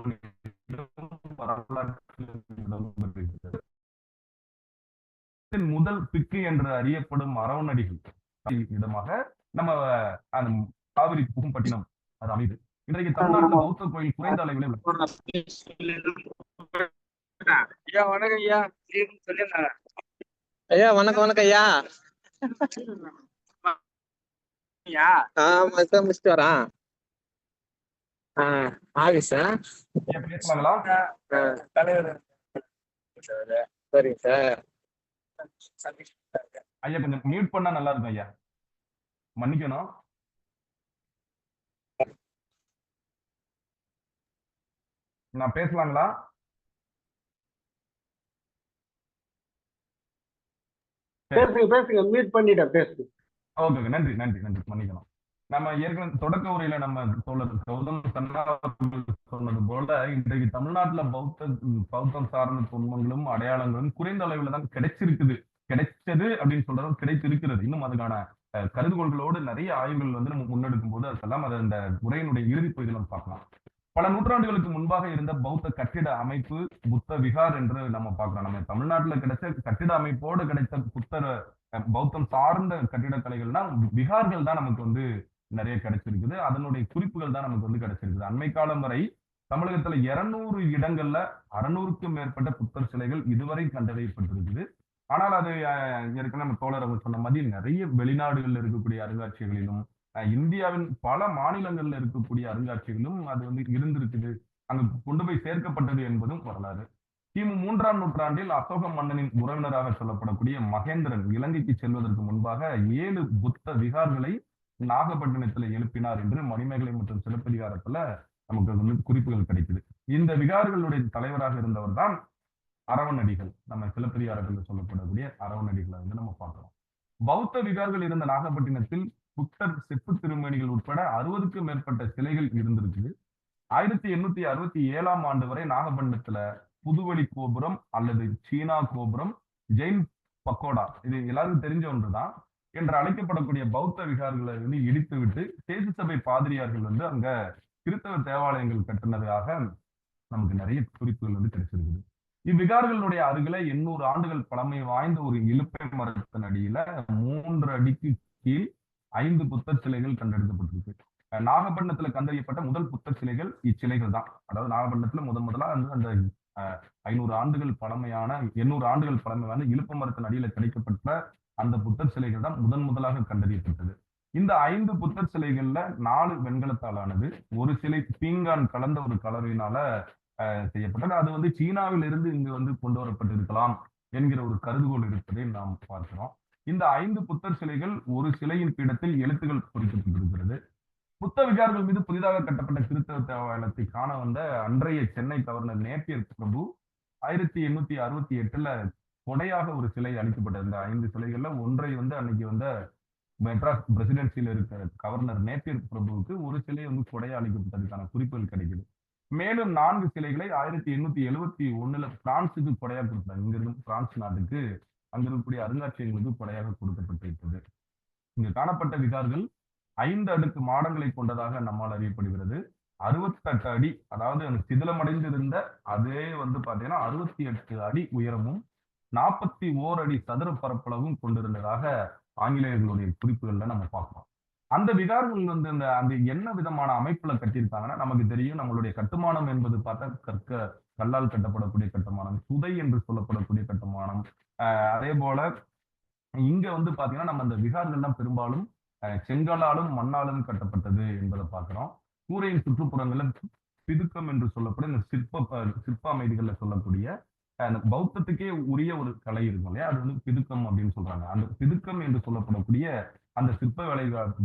முதல் பிக்கு என்று அறியப்படும் அரவணடிகள் இடமாக நம்ம அந்த காவிரி புகும்பட்டினம் அது அமைது. இன்றைக்கு தமிழ்நாட்டில் பௌத்த கோயில் குறைந்த அளவில் ஐயா வணக்கம் ஐயா. ஐயா வணக்கம் வணக்கம் ஐயா. முடிச்சுட்டு வரான் ஆஃபீஸா பேசலாங்களா தலைவர்? சரிங்க சார். ஐயா கொஞ்சம் மியூட் பண்ணா நல்லா இருக்கும் ஐயா, மன்னிக்கணும். நான் பேசலாங்களா? பேசுங்க மியூட் பண்ணிட்டேன், பேசுங்க. ஓகே, நன்றி நன்றி நன்றி, மன்னிக்கணும். நம்ம ஏற்கனவே தொடக்க உரையில நம்ம தோழர் கௌதம் சொன்னது போல இன்றைக்கு தமிழ்நாட்டுல பௌத்தம் சார்ந்த துன்பங்களும் அடையாளங்களும் குறைந்த அளவுல தான் கிடைச்சிருக்குது. கிடைச்சது அப்படின்னு சொல்றதும் கிடைத்திருக்கிறது. இன்னும் அதுக்கான கருதுகோள்களோடு நிறைய ஆய்வுகள் வந்து நம்ம முன்னெடுக்கும் போது அதெல்லாம் அதை அந்த உரையினுடைய இறுதி பகுதியில் நம்ம பார்க்கலாம். பல நூற்றாண்டுகளுக்கு முன்பாக இருந்த பௌத்த கட்டிட அமைப்பு புத்த விகார் என்று நம்ம பார்க்கிறோம். நம்ம தமிழ்நாட்டுல கிடைச்ச கட்டிட அமைப்போடு கிடைத்த புத்தர் பௌத்தம் சார்ந்த கட்டிடக்கலைகள்னா விகார்கள் தான் நமக்கு வந்து நிறைய கிடைச்சிருக்குது. அதனுடைய குறிப்புகள் தான் நமக்கு வந்து கிடைச்சிருக்குது. அண்மை காலம் வரை தமிழகத்துல 200 இடங்கள்ல 600க்கும் மேற்பட்ட புத்தர் சிலைகள் இதுவரை கண்டறியப்பட்டிருக்குது. ஆனால் அது ஏற்கனவே நம்ம தோழர் அவர் சொன்ன மாதிரி நிறைய வெளிநாடுகள்ல இருக்கக்கூடிய அருங்காட்சியகங்களிலும் இந்தியாவின் பல மாநிலங்கள்ல இருக்கக்கூடிய அருங்காட்சியங்களும் அது வந்து இருந்திருக்குது, அங்கு கொண்டு போய் சேர்க்கப்பட்டது என்பதும் வரலாறு. கிமு 3ஆம் நூற்றாண்டில் அசோக மன்னனின் உறவினராக சொல்லப்படக்கூடிய மகேந்திரன் இலங்கைக்கு செல்வதற்கு முன்பாக 7 புத்த விகார்களை நாகப்பட்டினத்துல எழுப்பினார் என்று மணிமேகலை மற்றும் சிலப்பதிகாரத்துல நமக்கு வந்து குறிப்புகள் கிடைக்குது. இந்த விகார்களுடைய தலைவராக இருந்தவர் தான் அரவணடிகள், நம்ம சிலப்பதிகாரத்தில் சொல்லப்படக்கூடிய அரவணடிகளை வந்து நம்ம பார்க்கிறோம். பௌத்த விகார்கள் இருந்த நாகப்பட்டினத்தில் புத்தர் செப்பு திருமேனிகள் உட்பட 60க்கும் மேற்பட்ட சிலைகள் இருந்திருக்குது. 1867ஆம் ஆண்டு வரை நாகப்பட்டினத்துல புதுவெளி கோபுரம் அல்லது சீனா கோபுரம், ஜெயின் பக்கோடா, இது எல்லாருக்கும் தெரிஞ்ச ஒன்றுதான், என்று அழைக்கப்படக்கூடிய பௌத்த விகார்களை வந்து இடித்துவிட்டு தேச சபை பாதிரியார்கள் வந்து அங்க கிறிஸ்தவ தேவாலயங்கள் கட்டினதாக நமக்கு நிறைய குறிப்புகள் வந்து கிடைச்சிருக்குது. இவ்விகார்களுடைய அருகில 800 ஆண்டுகள் பழமை வாய்ந்த ஒரு இலுப்பை மரத்தின் அடியில 3 அடிக்கு கீழ் 5 புத்தர் சிலைகள் கண்டெடுக்கப்பட்டிருக்கு. நாகப்பட்டினத்துல கண்டறியப்பட்ட முதல் புத்தர் சிலைகள் இச்சிலைகள் தான். அதாவது நாகப்பட்டினத்துல முதலா அந்த 500 ஆண்டுகள் பழமையான 800 ஆண்டுகள் பழமையான இலுப்பை மரத்தின் அடியில கிடைக்கப்பட்ட அந்த புத்தர் சிலைகள் தான் முதலாக கண்டறியப்பட்டது. இந்த 5 புத்தர் சிலைகள்ல 4 வெண்கலத்தாலானது, ஒரு சிலை பீங்கான் கலந்த ஒரு கலவையினால செய்யப்பட்டது. அது வந்து சீனாவில் இருந்து இங்கு வந்து கொண்டு வரப்பட்டிருக்கலாம் என்கிற ஒரு கருதுகோள் இருப்பதை நாம் பார்க்கிறோம். இந்த 5 புத்தர் சிலைகள், ஒரு சிலையின் பீடத்தில் எழுத்துக்கள் பொறிக்கப்பட்டிருக்கிறது. புத்த விகார்கள் மீது புதிதாக கட்டப்பட்ட கிறிஸ்தவ தேவாலயத்தை காண வந்த அன்றைய சென்னை கவர்னர் நேப்பியர் பிரபு 1868ல கொடையாக ஒரு சிலை அளிக்கப்பட்டது. இந்த 5 சிலைகள்ல ஒன்றை வந்து அன்னைக்கு வந்த மெட்ராஸ் பிரசிடென்சியில் இருக்கிற கவர்னர் நேப்பியர் பிரபுவுக்கு ஒரு சிலை வந்து கொடையா அளிக்கப்பட்டதுக்கான குறிப்புகள் கிடைக்குது. மேலும் 4 சிலைகளை 1871ல பிரான்சுக்கு கொடையாக கொடுத்தாங்க. இங்கிருந்து பிரான்ஸ் நாட்டுக்கு அங்க இருக்கக்கூடிய அருங்காட்சியகங்களுக்கு கொடையாக கொடுக்கப்பட்டிருக்கிறது. இங்கு காணப்பட்ட விகார்கள் 5 அடுக்கு மாடங்களை கொண்டதாக நம்மால் அறியப்படுகிறது. 68 அடி, அதாவது சிதிலமடைந்திருந்த அதே வந்து பாத்தீங்கன்னா 68 அடி உயரமும் 41 அடி சதுர பரப்பளவும் கொண்டிருந்ததாக ஆங்கிலேயர்களுடைய குறிப்புகள்ல நம்ம பார்க்கிறோம். அந்த விகார்கள் வந்து அந்த என்ன விதமான அமைப்புல கட்டியிருக்காங்கன்னா, நமக்கு தெரியும் நம்மளுடைய கட்டுமானம் என்பது பார்த்தா கல்லால் கட்டப்படக்கூடிய கட்டுமானம், சுதை என்று சொல்லப்படக்கூடிய கட்டுமானம். அதே போல இங்க வந்து பாத்தீங்கன்னா நம்ம அந்த விகார்கள்லாம் பெரும்பாலும் செங்கலாலும் மண்ணாலும் கட்டப்பட்டது என்பதை பார்க்கிறோம். கூரையின் சுற்றுப்புறங்கள்ல பிதுக்கம் என்று சொல்லப்படும் இந்த சிற்ப அமைதிகள்ல சொல்லக்கூடிய பௌத்தத்துக்கே உரிய ஒரு கலை இருக்கும் இல்லையா, அது வந்து பிதுக்கம் அப்படின்னு சொல்றாங்க. அந்த பிதுக்கம் என்று சொல்லப்படக்கூடிய அந்த சிற்ப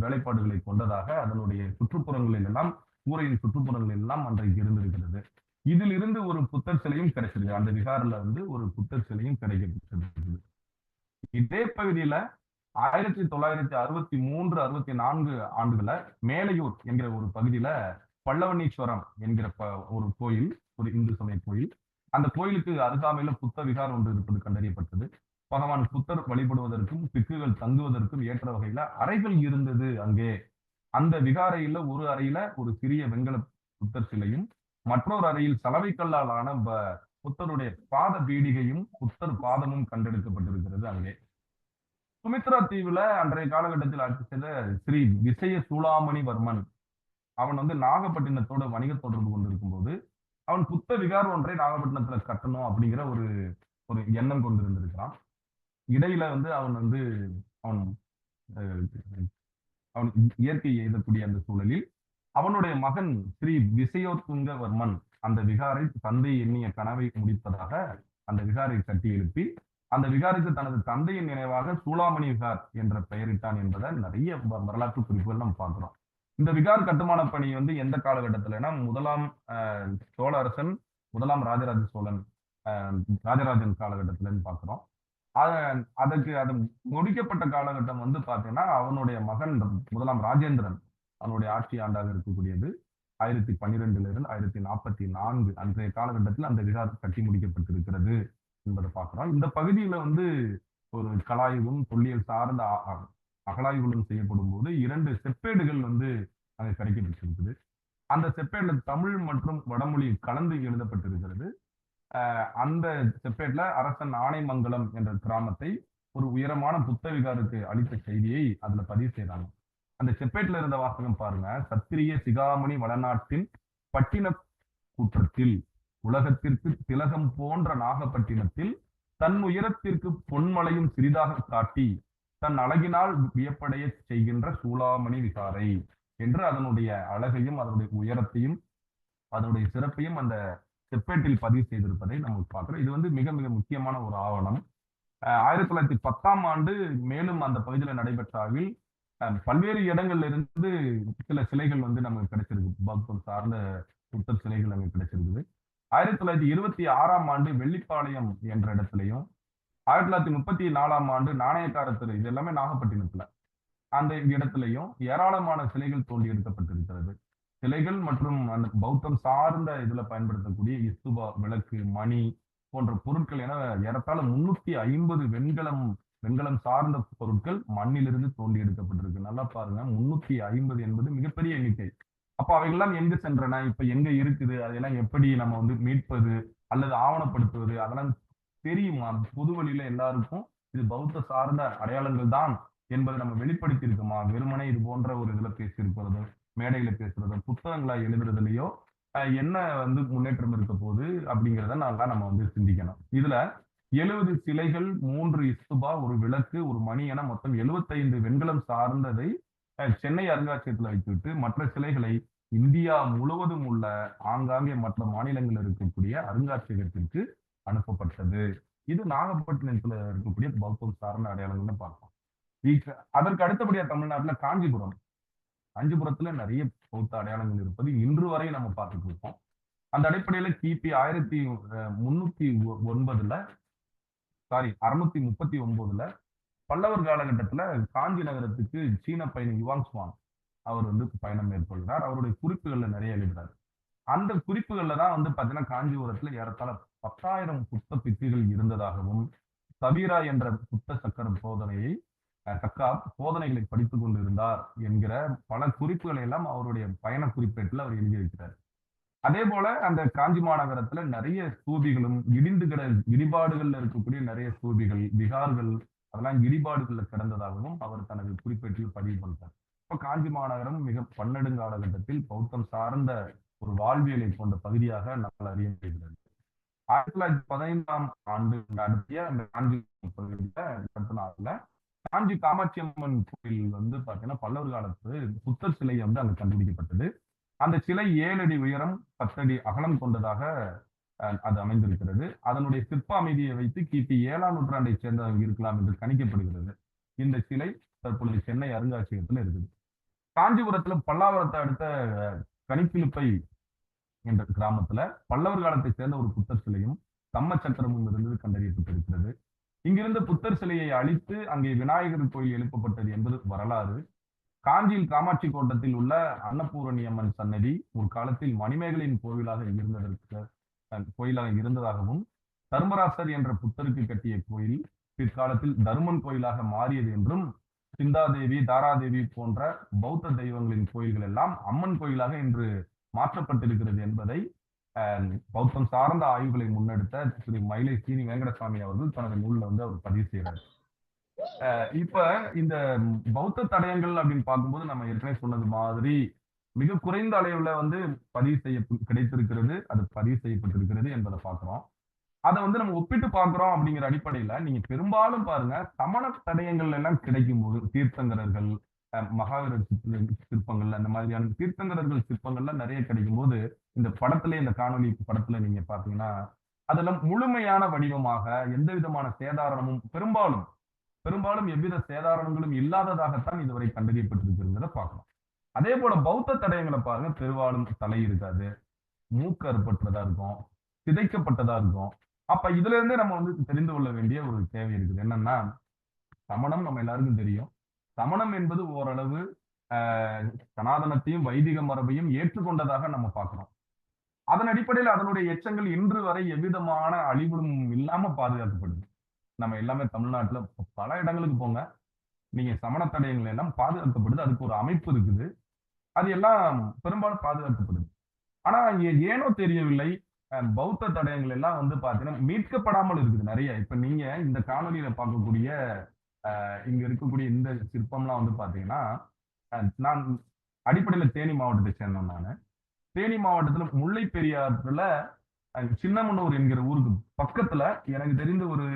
வேலைப்பாடுகளை கொண்டதாக அதனுடைய சுற்றுப்புறங்களில் எல்லாம், கூரையின் சுற்றுப்புறங்களில் எல்லாம் அன்றைக்கு இருந்திருக்கிறது. இதில் இருந்து ஒரு புத்தர் சிலையும் கிடைச்சிருக்கு. அந்த விகாரில வந்து ஒரு புத்தர் சிலையும் கிடைக்கப்பட்டிருக்கு. இதே பகுதியில 1963, 64 ஆண்டுகள மேலையூர் என்கிற ஒரு பகுதியில பல்லவனீஸ்வரம் என்கிற ஒரு கோயில், ஒரு இந்து சமய கோயில். அந்த கோயிலுக்கு அருகாமையில புத்த விகார் ஒன்று இருப்பது கண்டறியப்பட்டது. பகவான் புத்தர் வழிபடுவதற்கும் பிக்குகள் தங்குவதற்கும் ஏற்ற வகையில அறைகள் இருந்தது அங்கே. அந்த விகாரையில ஒரு அறையில ஒரு சிறிய வெண்கல புத்தர் சிலையும், மற்றொரு அறையில் சலவை கல்லால் ஆன புத்தருடைய பாத பீடிகையும் புத்தர் பாதமும் கண்டெடுக்கப்பட்டிருக்கிறது அங்கே. சுமித்ரா தீவுல அன்றைய காலகட்டத்தில் ஆட்சி செய்த ஸ்ரீ விசய சூளாமணிவர்மன், அவன் வந்து நாகப்பட்டினத்தோட வணிக தொடர்பு கொண்டிருக்கும் போது அவன் புத்த விகார் ஒன்றை நாகப்பட்டினத்துல கட்டணும் அப்படிங்கிற ஒரு எண்ணம் கொண்டிருந்திருக்கிறான். இடையில வந்து அவன் இயற்கை எய்தக்கூடிய அந்த சூழலில் அவனுடைய மகன் ஸ்ரீ விசயோத்துங்கவர்மன் அந்த விகாரை தந்தை எண்ணிய கனவை முடிப்பதாக அந்த விகாரை கட்டி எழுப்பி அந்த விகாருக்கு தனது தந்தையின் நினைவாக சூளாமணி விகார் என்ற பெயரிட்டான் என்பதை நிறைய வரலாற்று குறிப்புகள் நம்ம பார்க்கிறோம். இந்த விகார் கட்டுமான பணி வந்து எந்த காலகட்டத்திலனா, முதலாம் சோழ அரசன் முதலாம் ராஜராஜ சோழன் ராஜராஜன் காலகட்டத்திலன்னு பார்க்கிறோம். அது முடிக்கப்பட்ட காலகட்டம் வந்து பாத்தீங்கன்னா அவனுடைய மகன் முதலாம் ராஜேந்திரன் அவனுடைய ஆட்சி ஆண்டாக இருக்கக்கூடியது 1012 இருந்து 1044 அன்றைய காலகட்டத்தில் அந்த விகார் கட்டி முடிக்கப்பட்டிருக்கிறது என்பதை பார்க்கிறோம். இந்த பகுதியில வந்து ஒரு கலாய்வும் தொல்லியல் சார்ந்த அகழாய்வுகளும் செய்யப்படும் போது 2 செப்பேடுகள் வந்து அங்க கிடைக்கப்பட்டிருக்குது. அந்த செப்பேட்ல தமிழ் மற்றும் வடமொழி கலந்து எழுதப்பட்டிருக்கிறது. அந்த செப்பேட்ல அரசன் ஆனைமங்கலம் என்ற கிராமத்தை ஒரு உயரமான புத்த விகாருக்கு அளித்த செய்தியை அதுல பதிவு செய்யறாங்க. அந்த செப்பேட்ல இருந்த வாசகம் பாருங்க. சத்திரிய சிகாமணி வடநாட்டின் பட்டின கூற்றத்தில் உலகத்திற்கு திலகம் போன்ற நாகப்பட்டினத்தில் தன் உயரத்திற்கு பொன்மலையும் சிறிதாக காட்டி தன் அழகினால் வியப்படைய செய்கின்ற சூளாமணி விகாரை என்று அதனுடைய அழகையும் அதனுடைய உயரத்தையும் அதனுடைய சிறப்பையும் அந்த செப்பேட்டில் பதிவு செய்திருப்பதை நம்ம பார்க்கிறோம். இது வந்து மிக மிக முக்கியமான ஒரு ஆவணம். 1910ஆம் ஆண்டு மேலும் அந்த பகுதியில் நடைபெற்ற ஆய்வில் பல்வேறு இடங்கள்ல இருந்து சில சிலைகள் வந்து நமக்கு கிடைச்சிருக்கு. பௌத்தம் சார்ந்த புத்தர் சிலைகள் அங்கே கிடைச்சிருக்குது. 1926ஆம் ஆண்டு வெள்ளிப்பாளையம் என்ற இடத்துலையும், 1934ஆம் ஆண்டு நாணயக்கார தெரு, இது எல்லாமே நாகப்பட்டினத்துல, அந்த இடத்துலையும் ஏராளமான சிலைகள் தோண்டி எடுக்கப்பட்டிருக்கிறது. சிலைகள் மற்றும் அந்த பௌத்தம் சார்ந்த இதுல பயன்படுத்தக்கூடிய இஸ்துபா, விளக்கு, மணி போன்ற பொருட்கள் என ஏறத்தாழ 350 வெண்கலம் சார்ந்த பொருட்கள் மண்ணிலிருந்து தோண்டி எடுக்கப்பட்டிருக்கு. நல்லா பாருங்க, 350 என்பது மிகப்பெரிய எண்ணிக்கை. அப்ப அவைகள்லாம் எங்க சென்றன, இப்ப எங்க இருக்குது, அதெல்லாம் எப்படி நம்ம வந்து மீட்பது அல்லது ஆவணப்படுத்துவது, அதெல்லாம் தெரியுமா? பொது வழியில எல்லாருக்கும் இது பௌத்த சார்ந்த அடையாளங்கள் தான் என்பதை நம்ம வெளிப்படுத்தி இருக்கோமா? வெறுமனே இது போன்ற ஒரு இதுல பேசியிருக்கிறதோ, மேடையில பேசுறதோ, புத்தகங்களா எழுதுறதுலயோ என்ன வந்து முன்னேற்றம் இருக்க போகுது அப்படிங்கிறத நல்லா நம்ம வந்து சிந்திக்கணும். இதுல 70 சிலைகள், 3 இஸ்துபா, ஒரு விளக்கு, ஒரு மணி என மொத்தம் 75 வெண்கலம் சார்ந்ததை சென்னை அருங்காட்சியகத்துல வைத்துவிட்டு மற்ற சிலைகளை இந்தியா முழுவதும் உள்ள ஆங்காங்கே மற்ற மாநிலங்களில் இருக்கக்கூடிய அருங்காட்சியகத்திற்கு அனுப்பப்பட்டது. இது நாகப்பட்டினத்துல இருக்கக்கூடிய பௌத்தம் சார்ந்த அடையாளங்கள்னு பார்ப்போம். அதற்கு அடுத்தபடியா தமிழ்நாட்டுல காஞ்சிபுரத்துல நிறைய பௌத்த அடையாளங்கள் இருப்பது இன்று வரை நம்ம பார்த்துட்டு இருக்கோம். அந்த அடிப்படையில கிபி 639ல பல்லவர் காலகட்டத்துல காஞ்சி நகரத்துக்கு சீன பயணி யுவாங்ஸ்வாங் அவர் வந்து பயணம் மேற்கொள்கிறார். அவருடைய குறிப்புகள்ல நிறைய எழுதுறாரு. அந்த குறிப்புகள்ல தான் வந்து பாத்தீங்கன்னா காஞ்சிபுரத்துல ஏறத்தாழ 10,000 புத்த பிக்குகள் இருந்ததாகவும், தபீரா என்ற புத்த சக்கர போதனைகளை படித்துக் கொண்டிருந்தார் என்கிற பல குறிப்புகளை எல்லாம் அவருடைய பயண குறிப்பேட்டில் அவர் எழுதியிருக்கிறார். அதே போல அந்த காஞ்சி மாநகரத்துல நிறைய ஸ்தூபிகளும் இடிபாடுகள்ல இருக்கக்கூடிய நிறைய ஸ்தூபிகள், விகார்கள், அதெல்லாம் இடிபாடுகள்ல கிடந்ததாகவும் அவர் தனது குறிப்பேட்டில் பதிவு பண்றார். இப்ப காஞ்சி மாநகரம் மிக பன்னெடுங்காலகட்டத்தில் பௌத்தம் சார்ந்த ஒரு வாழ்வியலை கொண்ட பகுதியாக நம்மால் அறிய முடிகிறது. 1915ஆம் ஆண்டு நடத்திய அந்த காஞ்சி பகுதியில காஞ்சி காமாட்சி அம்மன் கோயில் வந்து பாத்தீங்கன்னா பல்லவர் காலத்து புத்தர் சிலை வந்து அங்க கண்டுபிடிக்கப்பட்டது. அந்த சிலை 7 அடி உயரம் 10 அடி அகலம் கொண்டதாக அது அமைந்திருக்கிறது. அதனுடைய சிற்ப அமைதியை வைத்து கிபி 7ஆம் நூற்றாண்டை சேர்ந்தவங்க இருக்கலாம் என்று கணிக்கப்படுகிறது. இந்த சிலை தற்பொழுது சென்னை அருங்காட்சியகத்தில் இருக்குது. காஞ்சிபுரத்துல பல்லாவரத்தை அடுத்த கணிப்பிலுப்பை என்ற கிராமத்துல பல்லவர் காலத்தை சேர்ந்த ஒரு புத்தர் சிலையும் தம்ம சக்கரமும் இருந்தது கண்டறியப்பட்டிருக்கிறது. இங்கிருந்த புத்தர் சிலையை அழித்து அங்கே விநாயகர் கோயில் எழுப்பப்பட்டது என்பது வரலாறு. காஞ்சியில் காமாட்சி கோட்டத்தில் உள்ள அன்னபூரணி அம்மன் சன்னதி ஒரு காலத்தில் மணிமேகலின் கோயிலாக இருந்ததாகவும், தர்மராசர் என்ற புத்தருக்கு கட்டிய கோயில் பிற்காலத்தில் தருமன் கோயிலாக மாறியது என்றும், சிந்தாதேவி, தாராதேவி போன்ற பௌத்த தெய்வங்களின் கோயில்கள் எல்லாம் அம்மன் கோயிலாக இன்று மாற்றப்பட்டிருக்கிறது என்பதை பௌத்தம் சார்ந்த ஆய்வுகளை முன்னெடுத்த திரு மயிலை சீனி வெங்கடசாமி அவர்கள் தனது நூல்ல வந்து அவர் பதிவு செய்யறாரு. இப்ப இந்த பௌத்த தடயங்கள் அப்படின்னு பார்க்கும்போது நம்ம ஏற்கனவே சொன்னது மாதிரி மிக குறைந்த அளவுல வந்து கிடைத்திருக்கிறது, அது பதிவு செய்யப்பட்டிருக்கிறது என்பதை பார்க்கிறோம். அதை வந்து நம்ம ஒப்பிட்டு பார்க்கிறோம் அப்படிங்கிற அடிப்படையில நீங்க பெரும்பாலும் பாருங்க, சமண தடயங்கள் எல்லாம் கிடைக்கும் போது தீர்த்தங்கரர்கள், மகாவீரர் சிற்பங்கள், அந்த மாதிரியான தீர்த்தங்கரர்கள் சிற்பங்கள்ல நிறைய கிடைக்கும் போது இந்த படத்துல, இந்த காணொலி படத்துல நீங்க பாத்தீங்கன்னா அதெல்லாம் முழுமையான வடிவமாக எந்த விதமான சேதாரணமும் பெரும்பாலும் எவ்வித சேதாரணங்களும் இல்லாததாகத்தான் இதுவரை கண்டறியப்பட்டிருக்கிறத பார்க்கலாம். அதே போல பௌத்த தடயங்களை பாருங்க, பெரும்பாலும் தலை இருக்காது, மூக்கு அறுப்பற்றதா இருக்கும், சிதைக்கப்பட்டதா இருக்கும். அப்ப இதுல இருந்தே நம்ம வந்து தெரிந்து கொள்ள வேண்டிய ஒரு தேவை இருக்குது. என்னன்னா, சமணம் நம்ம எல்லாருக்கும் தெரியும். சமணம் என்பது ஓரளவு சனாதனத்தையும் வைதிக மரபையும் ஏற்றுக்கொண்டதாக நம்ம பார்க்கிறோம். அதன் அடிப்படையில் அதனுடைய எச்சங்கள் இன்று வரை எவ்விதமான அழிவும் இல்லாம பாதுகாக்கப்படுது. நம்ம எல்லாமே தமிழ்நாட்டுல பல இடங்களுக்கு போங்க, நீங்க சமண தடயங்கள் எல்லாம் பாதுகாக்கப்படுது. அதுக்கு ஒரு அமைப்பு இருக்குது, அது எல்லாம் பெரும்பாலும் பாதுகாக்கப்படுது. ஆனா ஏனோ தெரியவில்லை, பௌத்த தடயங்கள் எல்லாம் வந்து பாத்தீங்கன்னா மீட்கப்படாமல் இருக்குது நிறைய. இப்ப நீங்க இந்த காணொலியில பார்க்கக்கூடிய இங்க இருக்கக்கூடிய இந்த சிற்பம்லாம் வந்து பாத்தீங்கன்னா, நான் அடிப்படையில தேனி மாவட்டத்தை சேர்ந்தேன். நான் தேனி மாவட்டத்துல முல்லை பெரியாற்றுல சின்னமனூர் என்கிற ஊருக்கு பக்கத்துல எனக்கு தெரிந்த ஒரு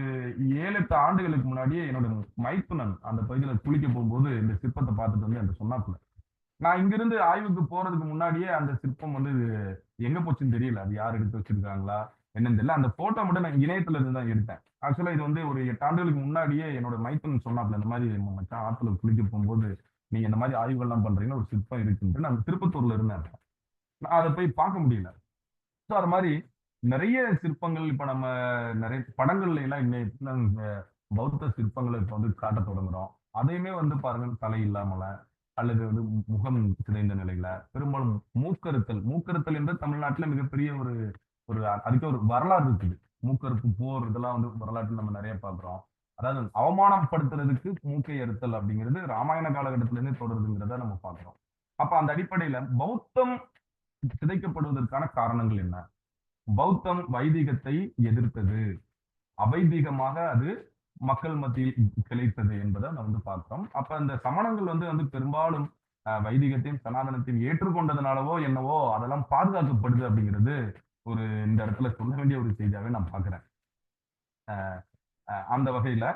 7-8 ஆண்டுகளுக்கு முன்னாடியே என்னோட மைத்துனன் அந்த பகுதியில குளிக்க போகும்போது இந்த சிற்பத்தை பார்த்துட்டு வந்து என்கிட்ட சொன்னாப்புல. நான் இங்கிருந்து ஆய்வுக்கு போறதுக்கு முன்னாடியே அந்த சிற்பம் வந்து எங்க போச்சுன்னு தெரியல, அது யார் எடுத்து வச்சிருக்காங்களா என்னன்னு தெரியல. அந்த போட்டோ மட்டும் நான் இணையத்துல இருந்து தான் எடுத்தேன். ஆக்சுவலா இது வந்து ஒரு 8 ஆண்டுகளுக்கு முன்னாடியே என்னோட மைத்துனன் சொன்னாப்புல, இந்த மாதிரி மச்சான் ஆத்துல குளிக்க போகும்போது நீங்க இந்த மாதிரி ஆய்வுகள்லாம் பண்றீங்கன்னா ஒரு சிற்பம் இருக்குன்ட்டு. நான் திருப்பத்தூர்ல இருந்தேன், நான் அதை போய் பார்க்க முடியல. ஸோ அது மாதிரி நிறைய சிற்பங்கள் இப்ப நம்ம நிறைய படங்கள்ல எல்லாம் இன்னும் பௌத்த சிற்பங்களை இப்ப வந்து காட்ட தொடங்குறோம். அதையுமே வந்து பாருங்க, தலை இல்லாமல அல்லது வந்து முகம் சிதைந்த நிலையில, பெரும்பாலும் மூக்கறுத்தல் என்ற தமிழ்நாட்டுல மிகப்பெரிய ஒரு ஒரு அதுக்கு ஒரு வரலாறு இருக்குது. மூக்கறுப்பு போர் இதெல்லாம் வந்து வரலாற்று நம்ம நிறைய பார்க்கிறோம். அதாவது அவமானப்படுத்துறதுக்கு மூக்கை அறுத்தல் அப்படிங்கிறது ராமாயண காலகட்டத்தில இருந்து தொடருதுங்கிறத நம்ம பார்க்கிறோம். அப்ப அந்த அடிப்படையில பௌத்தம் சிதைக்கப்படுவதற்கான காரணங்கள் என்ன? பௌத்தம் வைதிகத்தை எதிர்த்தது, அவைதீகமாக அது மக்கள் மத்தியில் கிளைத்தது என்பதை நம்ம வந்து பார்த்தோம். அப்ப இந்த சமணங்கள் வந்து பெரும்பாலும் வைதிகத்தையும் சனாதனத்தையும் ஏற்றுக்கொண்டதுனாலவோ என்னவோ அதெல்லாம் பாதுகாக்கப்படுது அப்படிங்கிறது ஒரு இந்த இடத்துல சொல்ல வேண்டிய ஒரு செய்தியாவே நான் பார்க்கிறேன். அந்த வகையில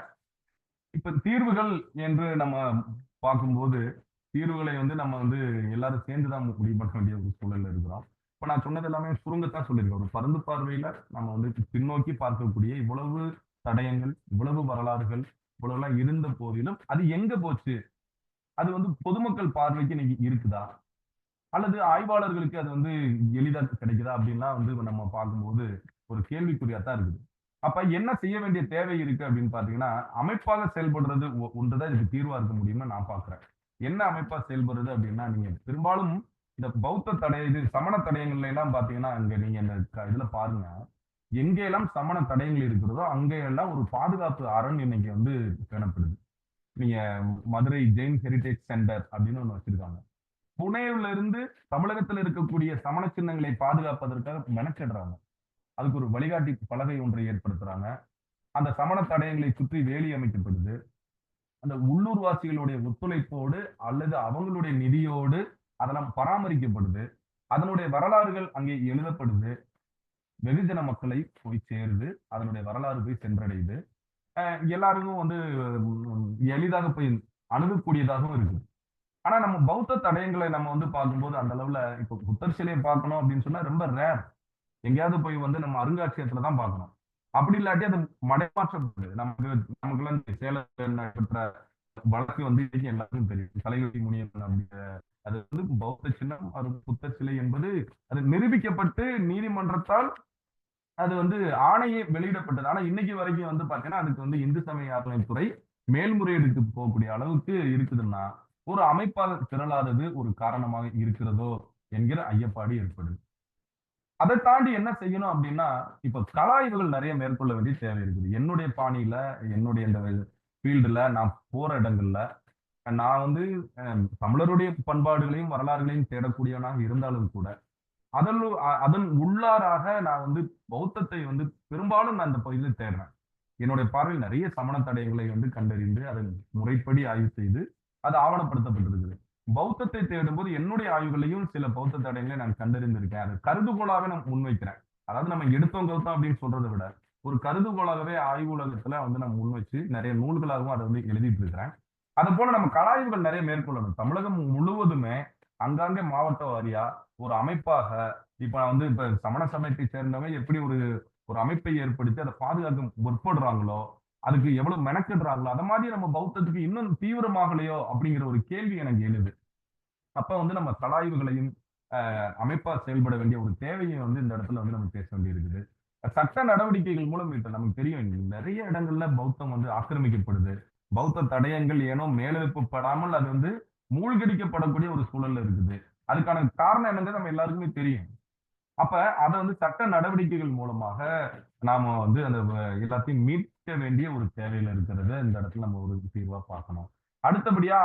இப்ப தீர்வுகள் என்று நம்ம பார்க்கும்போது, தீர்வுகளை வந்து நம்ம வந்து எல்லாரும் சேர்ந்துதான் முடிவு பண்ண வேண்டிய ஒரு சூழல்ல இருக்கிறோம். இப்ப நான் சொன்னது எல்லாமே சுருங்கத்தான் சொல்லியிருக்கேன். ஒரு பருந்து பார்வையில நம்ம வந்து பின்னோக்கி பார்க்கக்கூடிய இவ்வளவு தடயங்கள், இவ்வளவு வரலாறுகள், இவ்வளவுலாம் இருந்த போதிலும் அது எங்க போச்சு? அது வந்து பொதுமக்கள் பார்வைக்கு இன்னைக்கு இருக்குதா? அல்லது ஆய்வாளர்களுக்கு அது வந்து எளிதா கிடைக்குதா? அப்படின்லாம் வந்து நம்ம பார்க்கும்போது ஒரு கேள்விக்குறியாத்தான் இருக்குது. அப்ப என்ன செய்ய வேண்டிய தேவை இருக்கு அப்படின்னு பாத்தீங்கன்னா, அமைப்பாக செயல்படுறது ஒன்றுதான் இதுக்கு தீர்வா இருக்க முடியும்னு நான் பார்க்கிறேன். என்ன அமைப்பா செயல்படுறது அப்படின்னா, நீங்க பெரும்பாலும் இந்த பௌத்த இது சமண தடயங்கள்ல எல்லாம் பாத்தீங்கன்னா, இங்க நீங்க இந்த இதுல பாருங்க, எங்கெல்லாம் சமண தடயங்கள் இருக்கிறதோ அங்கெல்லாம் ஒரு பாதுகாப்பு அரண் இன்னைக்கு வந்து பேணப்படுது. நீங்க மதுரை ஜெயின் ஹெரிடேஜ் சென்டர் அப்படின்னு ஒண்ணு வச்சிருக்காங்க. புனேல இருந்து தமிழகத்தில் இருக்கக்கூடிய சமண சின்னங்களை பாதுகாப்பதற்காக மெனக்கெடுறாங்க. அதுக்கு ஒரு வழிகாட்டி பலகை ஒன்றை ஏற்படுத்துறாங்க. அந்த சமண தடயங்களை சுற்றி வேலி அமைக்கப்படுது. அந்த உள்ளூர்வாசிகளுடைய ஒத்துழைப்போடு அல்லது அவங்களுடைய நிதியோடு அதெல்லாம் பராமரிக்கப்படுது. அதனுடைய வரலாறுகள் அங்கே எழுதப்படுது. வெகுஜன மக்களை போய் சேருது. அதனுடைய வரலாறு போய் சென்றடையுது. எல்லாருக்கும் வந்து எளிதாக போய் அணுகக்கூடியதாகவும் இருக்குது. ஆனா நம்ம பௌத்த தடயங்களை நம்ம வந்து பார்க்கும்போது அந்த அளவுல இப்ப புத்தர் சிலையை பார்க்கணும் அப்படின்னு சொன்னா ரொம்ப ரேர். எங்கேயாவது போய் வந்து நம்ம அருங்காட்சியகத்துல தான் பார்க்கணும். அப்படி இல்லாட்டி அது மடைமாற்றப்படுது. நமக்குலாம் சேலம் நடைபெற்ற வழக்கு வந்து எல்லாருக்கும் தெரியும். தலைவலி முனியன் அப்படிங்கிற அது வந்து பௌத்த சின்னம், அது புத்தர் சிலை என்பது அது நிரூபிக்கப்பட்டு நீதிமன்றத்தால் அது வந்து ஆணையே வெளியிடப்பட்டது. ஆனா இன்னைக்கு வரைக்கும் வந்து பாத்தீங்கன்னா அதுக்கு வந்து இந்து சமய அறநிலையத்துறை மேல்முறையீடுக்கு போகக்கூடிய அளவுக்கு இருக்குதுன்னா ஒரு அமைப்பாக திரளாதது ஒரு காரணமாக இருக்கிறதோ என்கிற ஐயப்பாடு ஏற்படுது. அதை தாண்டி என்ன செய்யணும் அப்படின்னா, இப்ப கலாய்வுகள் நிறைய மேற்கொள்ள வேண்டிய தேவை இருக்குது. என்னுடைய பாணியில, என்னுடைய இந்த ஃபீல்டுல நான் போற இடங்கள்ல நான் வந்து தமிழருடைய பண்பாடுகளையும் வரலாறுகளையும் தேடக்கூடியவனாக இருந்தாலும் கூட அதன் உள்ளாராக நான் வந்து பௌத்தத்தை வந்து பெரும்பாலும் நான் அந்த பகுதியில் தேடுறேன். என்னுடைய பார்வையில் நிறைய சமண தடயங்களை வந்து கண்டறிந்து அதன் முறைப்படி ஆய்வு செய்து அது ஆவணப்படுத்தப்பட்டிருக்குது. பௌத்தத்தை தேடும்போது என்னுடைய ஆய்வுகளையும் சில பௌத்த தடயங்களை நான் கண்டறிந்திருக்கேன். அது கருதுகோளாக நான் முன்வைக்கிறேன். அதாவது நம்ம எடுத்தோம் கருத்தோம் அப்படின்னு சொல்றதை விட ஒரு கருதுகோளாகவே ஆய்வு உலகத்துல வந்து நான் முன் வச்சு நிறைய நூல்களாகவும் அதை வந்து எழுதிட்டு இருக்கிறேன். அது போல நம்ம கலாய்வுகள் நிறைய மேற்கொள்ளணும். தமிழகம் முழுவதுமே அங்காங்கே மாவட்ட வாரியா ஒரு அமைப்பாக இப்ப வந்து இப்ப சமண சமயத்தை சேர்ந்தவங்க எப்படி ஒரு அமைப்பை ஏற்படுத்தி அதை பாதுகாக்க முற்படுறாங்களோ, அதுக்கு எவ்வளவு மெனக்கெடுறாங்களோ, அத மாதிரி நம்ம பௌத்தத்துக்கு இன்னும் தீவிரமாகலையோ அப்படிங்கிற ஒரு கேள்வி எனக்கு எழுது. அப்ப வந்து நம்ம கலாய்வுகளையும் அமைப்பா செயல்பட வேண்டிய ஒரு தேவையை வந்து இந்த இடத்துல வந்து நம்ம பேச வேண்டியிருக்குது. சட்ட நடவடிக்கைகள் மூலம் இப்ப நமக்கு தெரியும் நிறைய இடங்கள்ல பௌத்தம் வந்து ஆக்கிரமிக்கப்படுது. பௌத்த தடயங்கள் ஏனோ மேலெழுப்பப்படாமல் அது வந்து மூழ்கடிக்கப்படக்கூடிய ஒரு சூழல்ல இருக்குது. அதுக்கான காரணம் என்னங்கிறது நம்ம எல்லாருக்குமே தெரியும். அப்ப அதை வந்து சட்ட நடவடிக்கைகள் மூலமாக நாம வந்து அந்த எல்லாத்தையும் மீட்க வேண்டிய ஒரு தேவையில இருக்கிறத இந்த இடத்துல நம்ம ஒரு தீர்வா பார்க்கணும். அடுத்தபடியா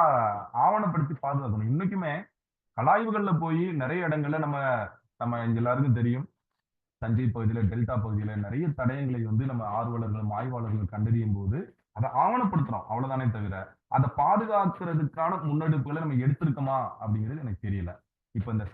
ஆவணப்படுத்தி பாதுகாக்கணும். இன்னைக்குமே கலாய்வுகள்ல போய் நிறைய இடங்கள்ல நம்ம எல்லாருக்கும் தெரியும், தஞ்சை பகுதியில டெல்டா பகுதியில நிறைய தடயங்களை வந்து நம்ம ஆர்வலர்களும் ஆய்வாளர்களும் கண்டறியும் போது அதை ஆவணப்படுத்துறோம். அவ்வளவுதானே தவிர அதை பாதுகாக்கிறதுக்கான முன்னெடுப்புகளை நம்ம எடுத்திருக்கோமா அப்படிங்கிறது எனக்கு தெரியல. இப்ப இந்த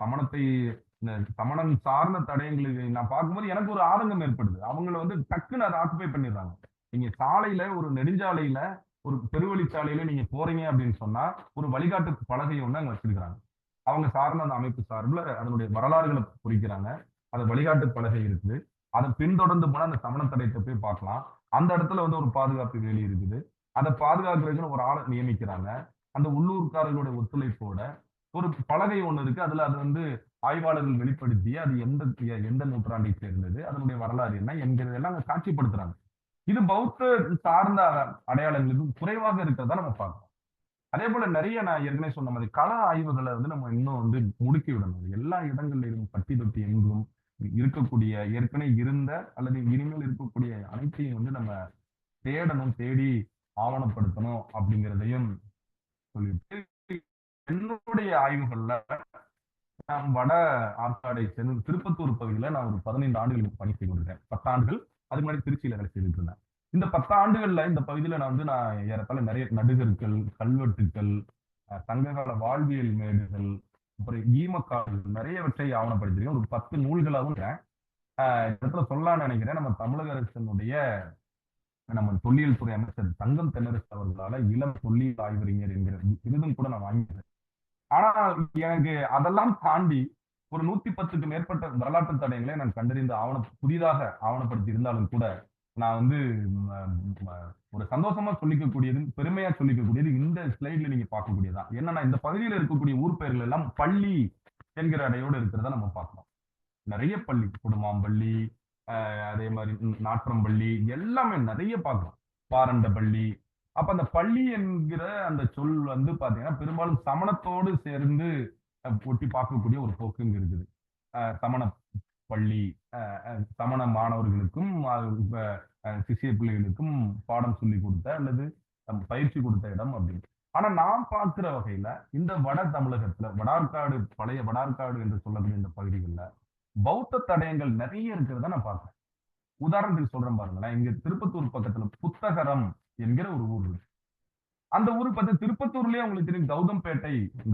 சமணம் சார்ந்த தடயங்களுக்கு நான் பார்க்கும்போது எனக்கு ஒரு ஆதங்கம் ஏற்படுது. அவங்கள வந்து டக்குன்னு அதை ஆக்குபை பண்ணிடுறாங்க. நீங்க சாலையில ஒரு நெடுஞ்சாலையில ஒரு பெருவழிச்சாலையில நீங்க போறீங்க அப்படின்னு சொன்னா ஒரு வழிகாட்டு பலகை ஒண்ணு அங்க வச்சிருக்கிறாங்க. அவங்க சார்ந்த அந்த அமைப்பு சார்பில் அதனுடைய வரலாறுகளை குறிக்கிறாங்க. அது வழிகாட்டு பலகை இருக்குது. அதை பின்தொடர்ந்து போனா அந்த சமண தடயத்தை போய் பார்க்கலாம். அந்த இடத்துல வந்து ஒரு பாதுகாப்பு வேலி இருக்குது. அதை பாதுகாக்கிறதுக்குன்னு ஒரு ஆளை நியமிக்கிறாங்க. அந்த உள்ளூர்காரர்களுடைய ஒத்துழைப்போட ஒரு பலகை ஒண்ணு இருக்கு. அதுல அது வந்து ஆய்வாளர்கள் வெளிப்படுத்தி அது எந்த நூற்றாண்டை சேர்ந்தது, அதனுடைய வரலாறு என்ன என்கிறதெல்லாம் அங்க காட்சிப்படுத்துறாங்க. இது பௌத்த சார்ந்த அடையாளங்களுக்கு குறைவாக இருக்கிறதா நம்ம பார்க்கிறோம். அதே போல நிறைய நான் ஏற்கனவே சொன்ன மாதிரி கள ஆய்வுகளை வந்து நம்ம இன்னும் வந்து முடுக்கி விடணும். எல்லா இடங்களிலும் பட்டி தொட்டி எங்கும் இருக்கக்கூடிய ஏற்கனவே இருந்த அல்லது இனிமேல் இருக்கக்கூடிய அனைத்தையும் வந்து நம்ம தேடணும், தேடி ஆவணப்படுத்தணும் அப்படிங்கிறதையும் சொல்லிட்டு என்னுடைய ஆய்வுகள்ல நான் வட ஆற்காடை சேர்ந்து திருப்பத்தூர் பகுதியில நான் ஒரு 15 ஆண்டுகளுக்கு பணி செய்து கொண்டிருக்கேன். 10 ஆண்டுகள் அதுக்கு முன்னாடி திருச்சியில வேலை செய்துட்டு இருந்தேன். இந்த 10 ஆண்டுகள்ல இந்த பகுதியில நான் ஏறத்தாழ நிறைய நடுகர்கள், கல்வெட்டுக்கள், சங்ககால வாழ்வியல் மேடுகள், அப்புறம் ஈமக்கால் நிறையவற்றை ஆவணப்படுத்திருக்கேன். ஒரு 10 நூல்களாகவும் இடத்துல சொல்லலாம்னு நினைக்கிறேன். நம்ம தமிழக அரசினுடைய நம்ம தொல்லியல் துறை அமைச்சர் தங்கம் தென்னரசு அவர்களால இளம் தொல்லியல் ஆய்வறிஞர் என்கிற விருதும் கூட நான் வாங்கிக்கிறேன். ஆனா எனக்கு அதெல்லாம் தாண்டி ஒரு 110க்கு மேற்பட்ட வரலாற்று தடயங்களை நான் கண்டறிந்து புதிதாக ஆவணப்படுத்தி இருந்தாலும் கூட நான் வந்து ஒரு சந்தோஷமா சொல்லிக்கக்கூடியது, பெருமையா சொல்லிக்கக்கூடியது இந்த ஸ்லைட்ல நீங்க பார்க்கக்கூடியதான். என்னன்னா இந்த பகுதியில் இருக்கக்கூடிய ஊர் பெயர்கள் எல்லாம் பள்ளி என்கிற அடையோடு இருக்கிறத நம்ம பார்க்கிறோம். நிறைய பள்ளி, குடுமாம்பள்ளி, அதே மாதிரி நாற்றம்பள்ளி எல்லாமே நிறைய பார்க்கிறோம். பாரண்டபள்ளி. அப்ப அந்த பள்ளி என்கிற அந்த சொல் வந்து பாத்தீங்கன்னா பெரும்பாலும் சமணத்தோடு சேர்ந்து ஒட்டி பார்க்கக்கூடிய ஒரு போக்கு இங்க இருக்குது. சமண பள்ளி, சமண மாணவர்களுக்கும் சிசிய பிள்ளைகளுக்கும் பாடம் சொல்லி கொடுத்த அல்லது பயிற்சி கொடுத்த இடம் அப்படின்னு. ஆனா நான் பார்க்கிற வகையில இந்த வட தமிழகத்துல வடார்காடு, பழைய வடார்காடு என்று சொல்லக்கூடிய இந்த பகுதிகளில் பௌத்த தடயங்கள் நிறைய இருக்கிறத நான் பார்க்கிறேன். உதாரணத்துக்கு சொல்றேன் பாருங்களேன். இங்க திருப்பத்தூர் பக்கத்துல புத்தகரம் என்கிற ஒரு ஊர் இருக்கு. அந்த ஊர் பார்த்து திருப்பத்தூர்லயே உங்களுக்கு தெரியும்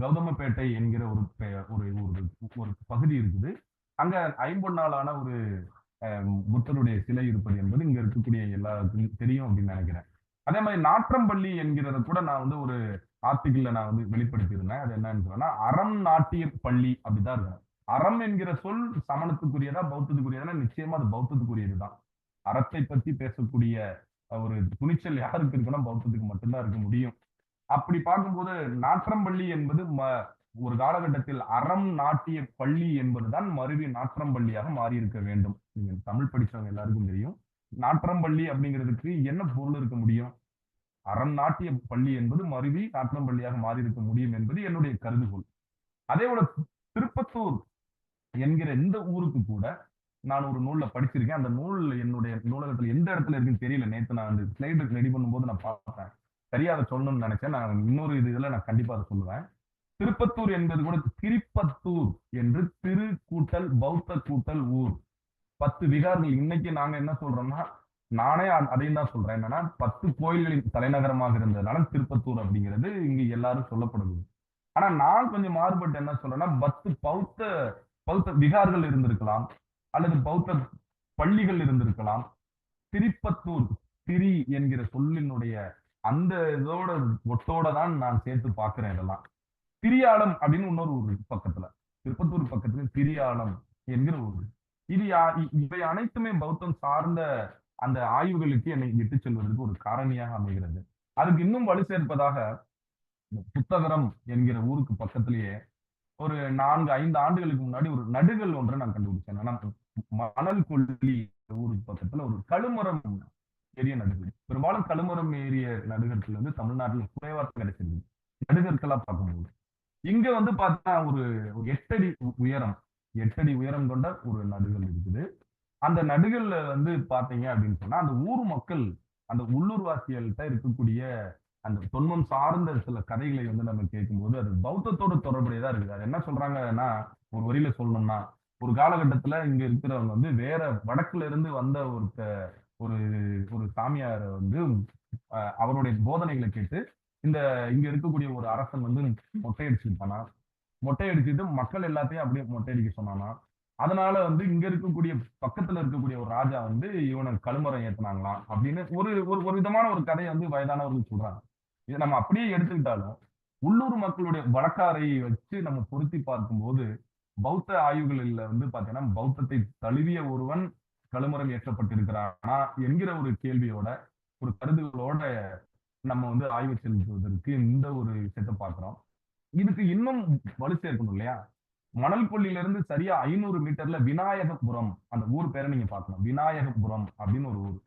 கௌதமப்பேட்டை என்கிற ஒரு பகுதி இருக்குது. அங்க ஐம்பொன்னாலான ஒரு புத்தருடைய சிலை இருப்பது என்பது இங்க இருக்கக்கூடிய எல்லாருக்கும் தெரியும் அப்படின்னு நினைக்கிறேன். அதே மாதிரி நாற்றம்பள்ளி என்கிறத கூட நான் வந்து ஒரு ஆர்டிகிள்ல நான் வந்து வெளிப்படுத்தி இருந்தேன். அது என்னன்னு சொன்னா அறம் நாட்டிய பள்ளி அப்படிதான் இருக்கணும். அறம் என்கிற சொல் சமணத்துக்குரியதா பௌத்தத்துக்குரியதா? நிச்சயமா அது பௌத்தத்துக்குரியதுதான். அறத்தை பத்தி பேசக்கூடிய ஒரு துணிச்சல் யாருக்கு இருக்குன்னா பௌத்தத்துக்கு மட்டும்தான் இருக்க முடியும். அப்படி பார்க்கும்போது நாற்றம்பள்ளி என்பது ஒரு காலகட்டத்தில் அறம் நாட்டிய பள்ளி என்பதுதான் மருவி நாற்றம்பள்ளியாக மாறி இருக்க வேண்டும். நீங்க தமிழ் படிச்சவங்க எல்லாருக்கும் தெரியும். நாற்றம்பள்ளி அப்படிங்கிறதுக்கு என்ன பொருள் இருக்க முடியும்? அறம் நாட்டிய பள்ளி என்பது மருவி நாற்றம்பள்ளியாக மாறி இருக்க முடியும் என்பது என்னுடைய கருதுகோள். அதே போல திருப்பத்தூர் என்கிற இந்த ஊருக்கு கூட நான் ஒரு நூல்ல படிச்சிருக்கேன். அந்த நூல் என்னுடைய நூலகத்துல எந்த இடத்துல இருக்குன்னு தெரியல. நேற்று நான் அந்த ஸ்லைடு ரெடி பண்ணும்போது நான் பார்த்தேன். சரியா அதை சொல்லணும்னு நினைச்சேன். நான் இன்னொரு இதுல நான் கண்டிப்பா அதை சொல்லுவேன். திருப்பத்தூர் என்பது கூட திரிப்பத்தூர் என்று திரு கூட்டல் பௌத்த கூட்டல் ஊர். 10 விகார்கள். இன்னைக்கு நாங்க என்ன சொல்றோம்னா, நானே அதையும் தான் சொல்றேன். என்னன்னா 10 கோயில்களின் தலைநகரமாக இருந்ததுனால திருப்பத்தூர் அப்படிங்கிறது இங்க எல்லாரும் சொல்லப்படுது. ஆனா நான் கொஞ்சம் மாறுபட்டு என்ன சொல்றேன்னா 10 பௌத்த விகார்கள் இருந்திருக்கலாம் அல்லது பௌத்த பள்ளிகள் இருந்திருக்கலாம். திரிப்பத்தூர், திரி என்கிற சொல்லினுடைய அந்த இதோட ஒட்டோட தான் நான் சேர்த்து பார்க்கிறேன். இதெல்லாம் திரியாலம் அப்படின்னு இன்னொரு ஊர் பக்கத்துல, திருப்பத்தூர் பக்கத்துல திரியாலம் என்கிற ஊர். இவை அனைத்துமே பௌத்தம் சார்ந்த அந்த ஆய்வுகளுக்கு என்னை விட்டு செல்வதற்கு ஒரு காரணியாக அமைகிறது. அதுக்கு இன்னும் வலு சேர்ப்பதாக புத்தகரம் என்கிற ஊருக்கு பக்கத்திலேயே ஒரு 4-5 ஆண்டுகளுக்கு முன்னாடி ஒரு நடுகள் ஒன்றை நான் கண்டுபிடிச்சேன். மணல் கொல்லி ஊருக்கு பக்கத்துல ஒரு கழுமரம் பெரிய நடுகள். பெரும்பாலும் கழுமரம் ஏறிய நடுகர்கள் வந்து தமிழ்நாட்டில் குறைவாக கிடைச்சிருக்கு. நடுகர்களா பார்க்கும்போது இங்க வந்து பார்த்தா ஒரு 8 அடி உயரம் கொண்ட ஒரு நடுகள் இருக்குது. அந்த நடுகள்ல வந்து பாத்தீங்க அப்படின்னு சொன்னா அந்த ஊர் மக்கள், அந்த உள்ளூர்வாசிகள்கிட்ட இருக்கக்கூடிய அந்த தொன்மம் சார்ந்த சில கதைகளை வந்து நம்ம கேட்கும்போது அது பௌத்தத்தோட தொடர்புடையதா இருக்குது. அது என்ன சொல்றாங்கன்னா, ஒரு வரியில சொல்லணும்னா, ஒரு காலகட்டத்துல இங்க இருக்கிறவங்க வந்து வேற வடக்குல இருந்து வந்த ஒரு சாமியார் வந்து அவருடைய போதனைகளை கேட்டு இங்க இருக்கக்கூடிய ஒரு அரசன் வந்து மொட்டையடிச்சுட்டானா, மொட்டையடிச்சுட்டு மக்கள் எல்லாத்தையும் அப்படியே மொட்டையடிக்க சொன்னானா. அதனால வந்து இங்க இருக்கக்கூடிய பக்கத்துல இருக்கக்கூடிய ஒரு ராஜா வந்து இவனை கழுமரம் ஏத்துனாங்களாம் அப்படின்னு ஒரு விதமான ஒரு கதையை வந்து வயதானவர்கள் சொல்றாங்க. இதை நம்ம அப்படியே எடுத்துக்கிட்டாலும் உள்ளூர் மக்களுடைய வழக்காரை வச்சு நம்ம பொருத்தி பார்க்கும்போது பௌத்த ஆய்வுகளில் வந்து பாத்தீங்கன்னா பௌத்தத்தை தழுவிய ஒருவன் கழுமரம் ஏற்றப்பட்டிருக்கிறானா என்கிற ஒரு கேள்வியோட ஒரு கருதுகளோட நம்ம வந்து ஆய்வு செலுத்துவதற்கு இந்த ஒரு விஷயத்தை பார்க்கிறோம். இதுக்கு இன்னும் வலு சேர்க்கணும் இல்லையா? மணல் கொள்ளியிலிருந்து சரியா 500 மீட்டர்ல விநாயகபுரம், அந்த ஊர் பேரை நீங்க பார்க்கணும். விநாயகபுரம் அப்படின்னு ஒரு ஊர்.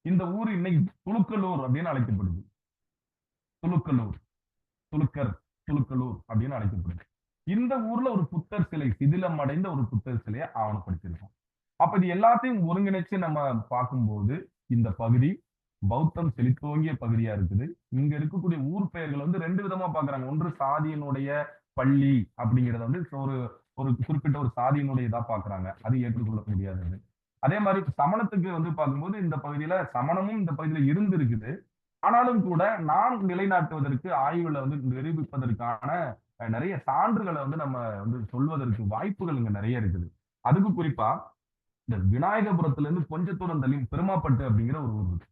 இந்த ஊர் இன்னைக்கு துலுக்கலூர் அப்படின்னு அழைக்கப்படுது. துலுக்கலூர், துலுக்கர், துலுக்கலூர் அப்படின்னு அழைக்கப்படுது. இந்த ஊர்ல ஒரு புத்தர் சிலை, சிதிலம் அடைந்த ஒரு புத்தர் சிலையை ஆவணப்படுத்தியிருக்கோம். அப்ப இது எல்லாத்தையும் ஒருங்கிணைச்சு நம்ம பார்க்கும்போது இந்த பகுதி பௌத்தம் செழித்தோங்கிய பகுதியா இருக்குது. இங்க இருக்கக்கூடிய ஊர் பெயர்கள் வந்து 2 விதமா பார்க்கறாங்க. ஒன்று சாதியினுடைய பள்ளி அப்படிங்கிறத வந்து ஒரு ஒரு குறிப்பிட்ட ஒரு சாதியினுடைய இதா பார்க்கறாங்க. அது ஏற்றுக்கொள்ள முடியாதது. அதே மாதிரி சமணத்துக்கு வந்து பார்க்கும்போது இந்த பகுதியில சமணமும் இந்த பகுதியில இருந்திருக்குது. ஆனாலும் கூட நாம் நிலைநாட்டுவதற்கு ஆய்வுல வந்து நிரூபிப்பதற்கான நிறைய சான்றுகளை வந்து நம்ம வந்து சொல்வதற்கு வாய்ப்புகள் இங்க நிறைய இருக்குது. அதுக்கு குறிப்பா இந்த விநாயகபுரத்துல இருந்து கொஞ்ச தூரம் தள்ளி பெருமாப்பட்டு அப்படிங்கிற ஒரு ஊர் இருக்கு.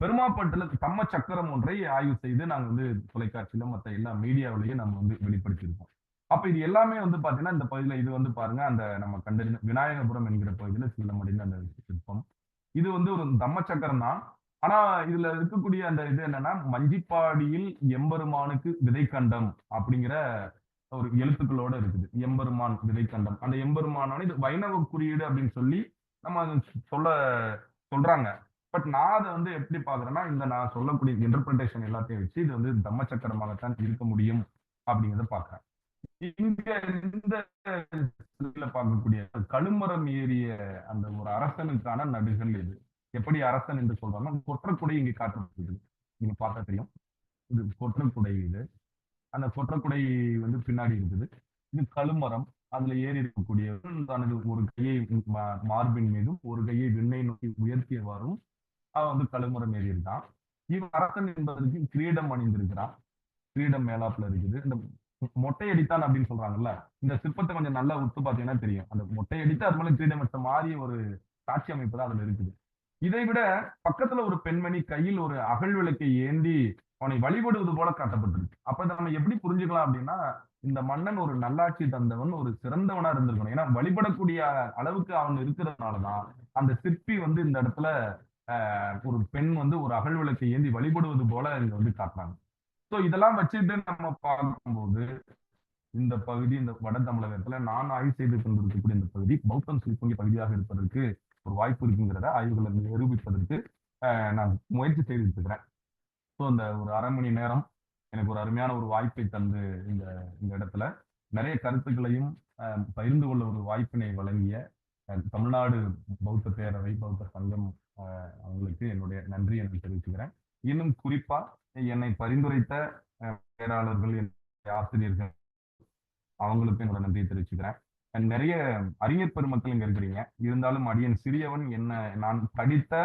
பெருமாப்பட்டுல தம்ம சக்கரம் ஒன்றை ஆய்வு செய்து நாங்க வந்து தொலைக்காட்சியில மத்த எல்லா மீடியாவிலையும் நம்ம வந்து வெளிப்படுத்தியிருக்கோம். அப்ப இது எல்லாமே வந்து பாத்தீங்கன்னா இந்த பகுதியில இது வந்து பாருங்க, அந்த நம்ம கண்டறிந்த விநாயகபுரம் என்கிற பகுதியில சிலமடைந்த அந்த சிற்பம். இது வந்து ஒரு தம்ம சக்கரம் தான். ஆனா இதுல இருக்கக்கூடிய அந்த இது என்னன்னா, மஞ்சிப்பாடியில் எம்பெருமானுக்கு விதைக்கண்டம் அப்படிங்கிற ஒரு எழுத்துக்களோட இருக்குது. எம்பெருமான் விதைக்கண்டம். அந்த எம்பெருமானான இது வைணவ குறியீடு அப்படின்னு சொல்லி நம்ம அதை சொல்றாங்க. பட் நான் அதை வந்து எப்படி பாக்குறேன்னா, இந்த நான் சொல்லக்கூடிய இன்டர்பிரேஷன் எல்லாத்தையும் வச்சு இது வந்து தம்ம சக்கரமாகத்தான் இருக்க முடியும் அப்படிங்கிறத பாக்குறேன். இங்க இந்த பார்க்கக்கூடிய கழுமரம் ஏறிய அந்த ஒரு அரசனுக்கான நடுகள் இது. எப்படி அரசன் என்று சொல்றாங்கன்னா, கொற்றக்குடை இங்க காட்டப்படுகிறது. நீங்க பார்த்தா தெரியும். இது கொற்றக்குடை இது. அந்த கொற்றக்குடை வந்து பின்னாடி இருக்குது. இது கழுமரம். அதுல ஏறி இருக்கக்கூடிய தனது ஒரு கையை மார்பின் மீதும் ஒரு கையை விண்ணை நோக்கி உயர்த்தியவாறும் அவன் வந்து கழுமரம் ஏறி இருக்கான். இவன் அரசன் என்பதற்கு கிரீடம் அணிந்திருக்கிறான். கிரீடம் மேலாப்புல இருக்குது. இந்த மொட்டை அடித்தான் அப்படின்னு சொல்றாங்கல்ல, இந்த சிற்பத்தை கொஞ்சம் நல்லா உத்து பாத்தீங்கன்னா தெரியும். அந்த மொட்டை அடித்து அது மேல கிரீடம் வச்ச மாதிரி ஒரு காட்சி அமைப்பு தான் அதுல இருக்குது. இதை விட பக்கத்துல ஒரு பெண்மணி கையில் ஒரு அகல் விளக்கை ஏந்தி அவனை வழிபடுவது போல காட்டப்பட்டிருக்கு. அப்ப இதை நம்ம எப்படி புரிஞ்சுக்கலாம் அப்படின்னா, இந்த மன்னன் ஒரு நல்லாட்சி தந்தவன், ஒரு சிறந்தவனா இருந்திருக்கணும். ஏன்னா வழிபடக்கூடிய அளவுக்கு அவன் இருக்கிறதுனாலதான் அந்த சிற்பி வந்து இந்த இடத்துல ஒரு பெண் வந்து ஒரு அகல் விளக்கை ஏந்தி வழிபடுவது போல இங்க வந்து காட்டுறாங்க. சோ இதெல்லாம் வச்சுட்டு நம்ம பார்க்கும்போது இந்த பகுதி, இந்த வட தமிழகத்துல நான் ஆய்வு செய்து கொண்டிருக்கக்கூடிய இந்த பகுதி பௌத்தம் செழித்தோங்கிய பகுதியாக இருப்பதற்கு ஒரு வாய்ப்பு இருக்குங்கிறத ஆய்வுகளை நிரூபிப்பதற்கு நான் முயற்சி செய்துட்டு இருக்கிறேன். ஸோ இந்த ஒரு அரை மணி நேரம் எனக்கு ஒரு அருமையான ஒரு வாய்ப்பை தந்து இந்த இந்த இடத்துல நிறைய கருத்துக்களையும் பகிர்ந்து கொள்ள ஒரு வாய்ப்பினை வழங்கிய தமிழ்நாடு பௌத்த பேரவை, பௌத்த சங்கம் அவங்களுக்கு என்னுடைய நன்றி என்று தெரிவிச்சுக்கிறேன். இன்னும் குறிப்பா என்னை பரிந்துரைத்த பேராளர்கள், ஆசிரியர்கள் அவங்களுக்கு என்னோட நன்றியை தெரிவிச்சுக்கிறேன். நிறைய அறிஞர் பெருமக்கள் இங்க இருக்கிறீங்க. இருந்தாலும் அடியன் சிறியவன், என்ன நான் படித்த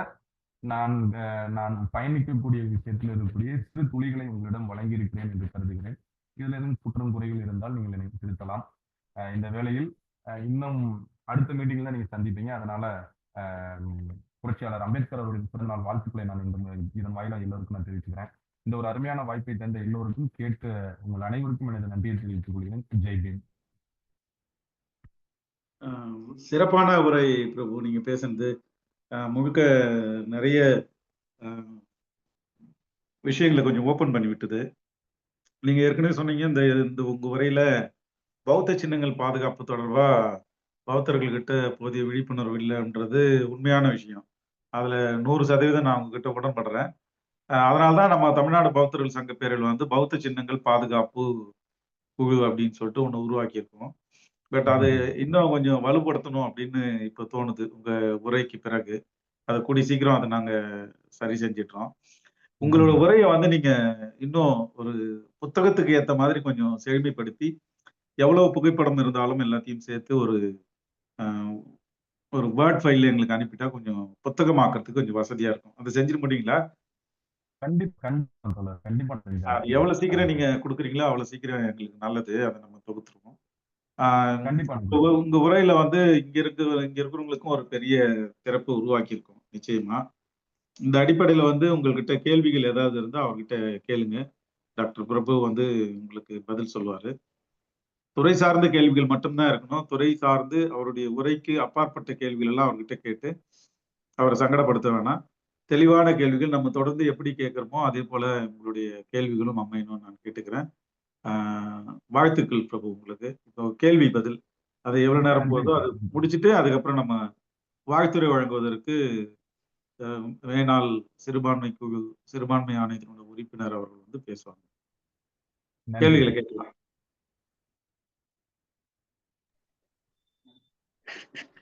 நான் பயணிக்கக்கூடிய விஷயத்தில் இருக்கக்கூடிய சிறு துளிகளை உங்களிடம் வழங்கி இருக்கிறேன் என்று கருதுகிறேன். இதுல எதுவும் குற்றம் குறைகள் இருந்தால் நீங்கள் என்னை திருத்தலாம். இந்த வேளையில் இன்னும் அடுத்த மீட்டிங்ல நீங்க சந்திப்பீங்க. அதனால புரட்சியாளர் அம்பேத்கர் அவருடைய பிறந்தநாள் வாழ்த்துக்களை நான் இதன் வாயிலாக எல்லோருக்கும் நான் தெரிவிச்சுக்கிறேன். இந்த ஒரு அருமையான வாய்ப்பை தந்த எல்லோருக்கும் கேட்க உங்கள் அனைவருக்கும் எனது நன்றியை தெரிவித்துக் கொள்கிறேன். ஜெய்பீம். சிறப்பான உரை பிரபு. நீங்க பேசுனது முழுக்க நிறைய விஷயங்களை கொஞ்சம் ஓபன் பண்ணி விட்டது. நீங்க ஏற்கனவே சொன்னீங்க, இந்த உங்க உரையில பௌத்த சின்னங்கள் பாதுகாப்பு தொடர்பா பௌத்தர்கள்கிட்ட போதிய விழிப்புணர்வு இல்லைன்றது உண்மையான விஷயம். அதுல 100% நான் உங்ககிட்ட உடன்படுறேன். அதனால்தான் நம்ம தமிழ்நாடு பௌத்தர்கள் சங்க பேரில் வந்து பௌத்த சின்னங்கள் பாதுகாப்பு குழு அப்படின்னு சொல்லிட்டு ஒண்ணு உருவாக்கியிருக்கோம். பட் அது இன்னும் கொஞ்சம் வலுப்படுத்தணும் அப்படின்னு இப்ப தோணுது உங்க உரைக்கு பிறகு. அதை கூடி சீக்கிரம் அதை நாங்க சரி செஞ்சிட்டோம். உங்களோட உரையை வந்து நீங்க இன்னும் ஒரு புத்தகத்துக்கு ஏத்த மாதிரி கொஞ்சம் செழுமைப்படுத்தி, எவ்வளவு புகைப்படம் இருந்தாலும் எல்லாத்தையும் சேர்த்து ஒரு வேர்ட் ஃபைல்ல எங்களுக்கு அனுப்பிட்டா கொஞ்சம் புத்தகமாக்குறதுக்கு கொஞ்சம் வசதியா இருக்கும். அதை செஞ்சிட முடியுங்களா? கண்டிப்பா. எவ்வளவு சீக்கிரம் நீங்க கொடுக்குறீங்களோ அவ்வளவு சீக்கிரம் எங்களுக்கு நல்லது. அதை நம்ம தொகுத்துருவோம். உங்க உரையில வந்து இங்க இருக்கிறவங்களுக்கும் ஒரு பெரிய சிறப்பு உருவாக்கி இருக்கோம் நிச்சயமா. இந்த அடிப்படையில வந்து உங்ககிட்ட கேள்விகள் ஏதாவது இருந்தா அவர்கிட்ட கேளுங்க. டாக்டர் பிரபு வந்து உங்களுக்கு பதில் சொல்லுவாரு. துறை சார்ந்த கேள்விகள் மட்டும்தான் இருக்கணும். துறை சார்ந்து அவருடைய உரைக்கு அப்பாற்பட்ட கேள்விகள் எல்லாம் அவர்கிட்ட கேட்டு அவரை சங்கடப்படுத்த வேணாம். தெளிவான கேள்விகள் நம்ம தொடர்ந்து எப்படி கேட்கிறோமோ அதே போல உங்களுடைய கேள்விகளும் அமையணும்னு நான் கேட்டுக்கிறேன். வாழ்த்துக்கள் பிரபு உங்களுக்கு. இப்போ கேள்வி பதில் அது எவ்வளவு மிக்க நேரம் நன்றி. போதோ அது முடிச்சுட்டு அதுக்கப்புறம் நம்ம வாழ்த்துரை வழங்குவதற்கு மேனாள் சிறுபான்மை ஆணையத்தினுடைய உறுப்பினர் அவர்கள் வந்து பேசுவாங்க. நன்றி. கேள்விகளை கேட்கலாம்.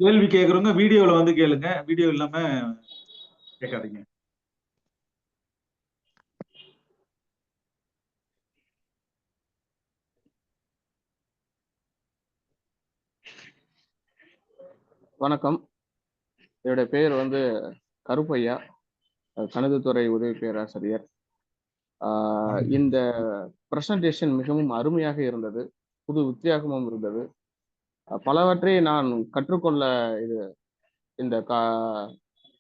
கேள்வி கேட்கறவங்க வீடியோல வந்து கேளுங்க, வீடியோ இல்லாம கேட்காதீங்க. வணக்கம். என்னுடைய பெயர் வந்து கருப்பையா, கணிதத்துறை உதவி பேராசிரியர். இந்த பிரசன்டேஷன் மிகவும் அருமையாக இருந்தது, புது வித்தியாசமும் இருந்தது. பலவற்றை நான் கற்றுக்கொள்ள இது இந்த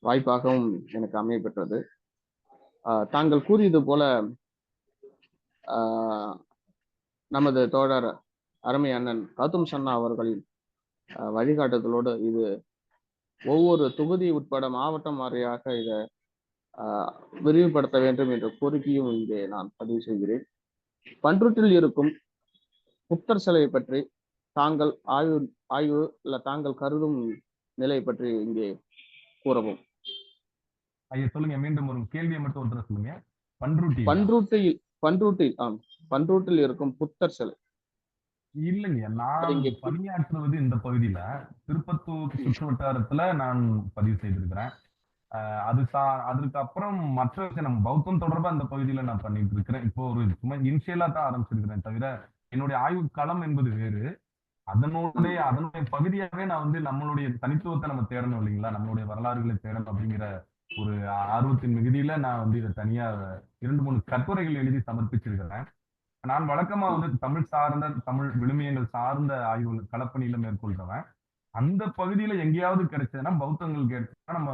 வாய்ப்பாகவும் எனக்கு அமைய பெற்றது. தாங்கள் கூறியது போல நமது தோழர் அருமை அண்ணன் கௌதம் சன்னா அவர்களின் வழிகாட்டுதலோடு இது ஒவ்வொரு தொகுதி உட்பட மாவட்டம் வாரியாக இதை விரிவுபடுத்த வேண்டும் என்ற கோரிக்கையும் இங்கே நான் பதிவு செய்கிறேன். பண்ருட்டில் இருக்கும் புத்தர் சிலையை பற்றி தாங்கள் ஆய்வு இல்ல தாங்கள் கருதும் நிலை பற்றி இங்கே கூறவும். ஐயா சொல்லுங்க, மீண்டும் ஒரு கேள்வியை மட்டும் ஒன்று சொல்லுங்க. பண்ருட்டில் இருக்கும் புத்தர் சிலை இல்லைங்க, நான் பணியாற்றுவது இந்த பகுதியில திருப்பத்தூர் சுற்று வட்டாரத்துல நான் பதிவு செய்திருக்கிறேன். அதுக்கு அப்புறம் மற்ற நம்ம பௌத்தம் தொடர்பா இந்த பகுதியில நான் பண்ணிட்டு இருக்கிறேன். இப்போ ஒரு சும்மா இனிஷியலா தான் ஆரம்பிச்சிருக்கிறேன் தவிர என்னுடைய ஆய்வு களம் என்பது வேறு. அதனுடைய பகுதியாவே நான் வந்து நம்மளுடைய தனித்துவத்தை நம்ம தேடணும் இல்லைங்களா, நம்மளுடைய வரலாறுகளை தேடணும் அப்படிங்கிற ஒரு ஆர்வத்தின் மிகுதியில நான் வந்து இதை தனியா 2-3 கட்டுரைகள் எழுதி சமர்ப்பிச்சிருக்கிறேன். நான் வழக்கமா வந்து தமிழ் விழுமியங்கள் சார்ந்த ஆய்வுகள் களப்பணியில மேற்கொள்றவன். அந்த பகுதியில எங்கேயாவது கிடைச்சதுன்னா பௌத்தங்கள் கேட்டா நம்ம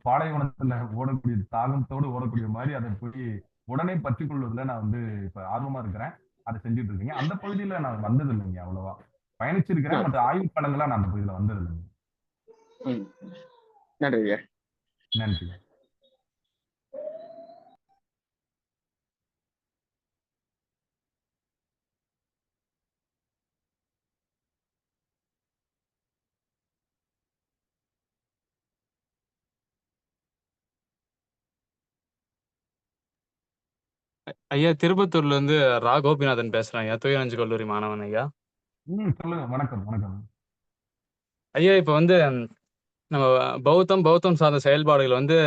பாலைவனத்துல ஓடக்கூடிய தாகத்தோடு ஓடக்கூடிய மாதிரி அதை போய் உடனே பற்றி கொள்வதில் நான் வந்து இப்ப ஆர்வமா இருக்கிறேன். அதை செஞ்சுட்டு இருக்கீங்க. அந்த பகுதியில நான் வந்தது இல்லைங்க, அவ்வளவா பயணிச்சிருக்கிறேன். மற்ற ஆய்வு களங்களா நான் அந்த பகுதியில வந்தது இல்லைங்க. நன்றி. நன்றி. ஐயா, திருப்பத்தூர்ல இருந்து ரா கோபிநாதன் பேசுறேன் ஐயா, தூயநெஞ்சு கல்லூரி மாணவன் ஐயா. சொல்லுங்க. வணக்கம். ஐயா, இப்ப வந்து நம்ம பௌத்தம் சார்ந்த செயல்பாடுகள் வந்து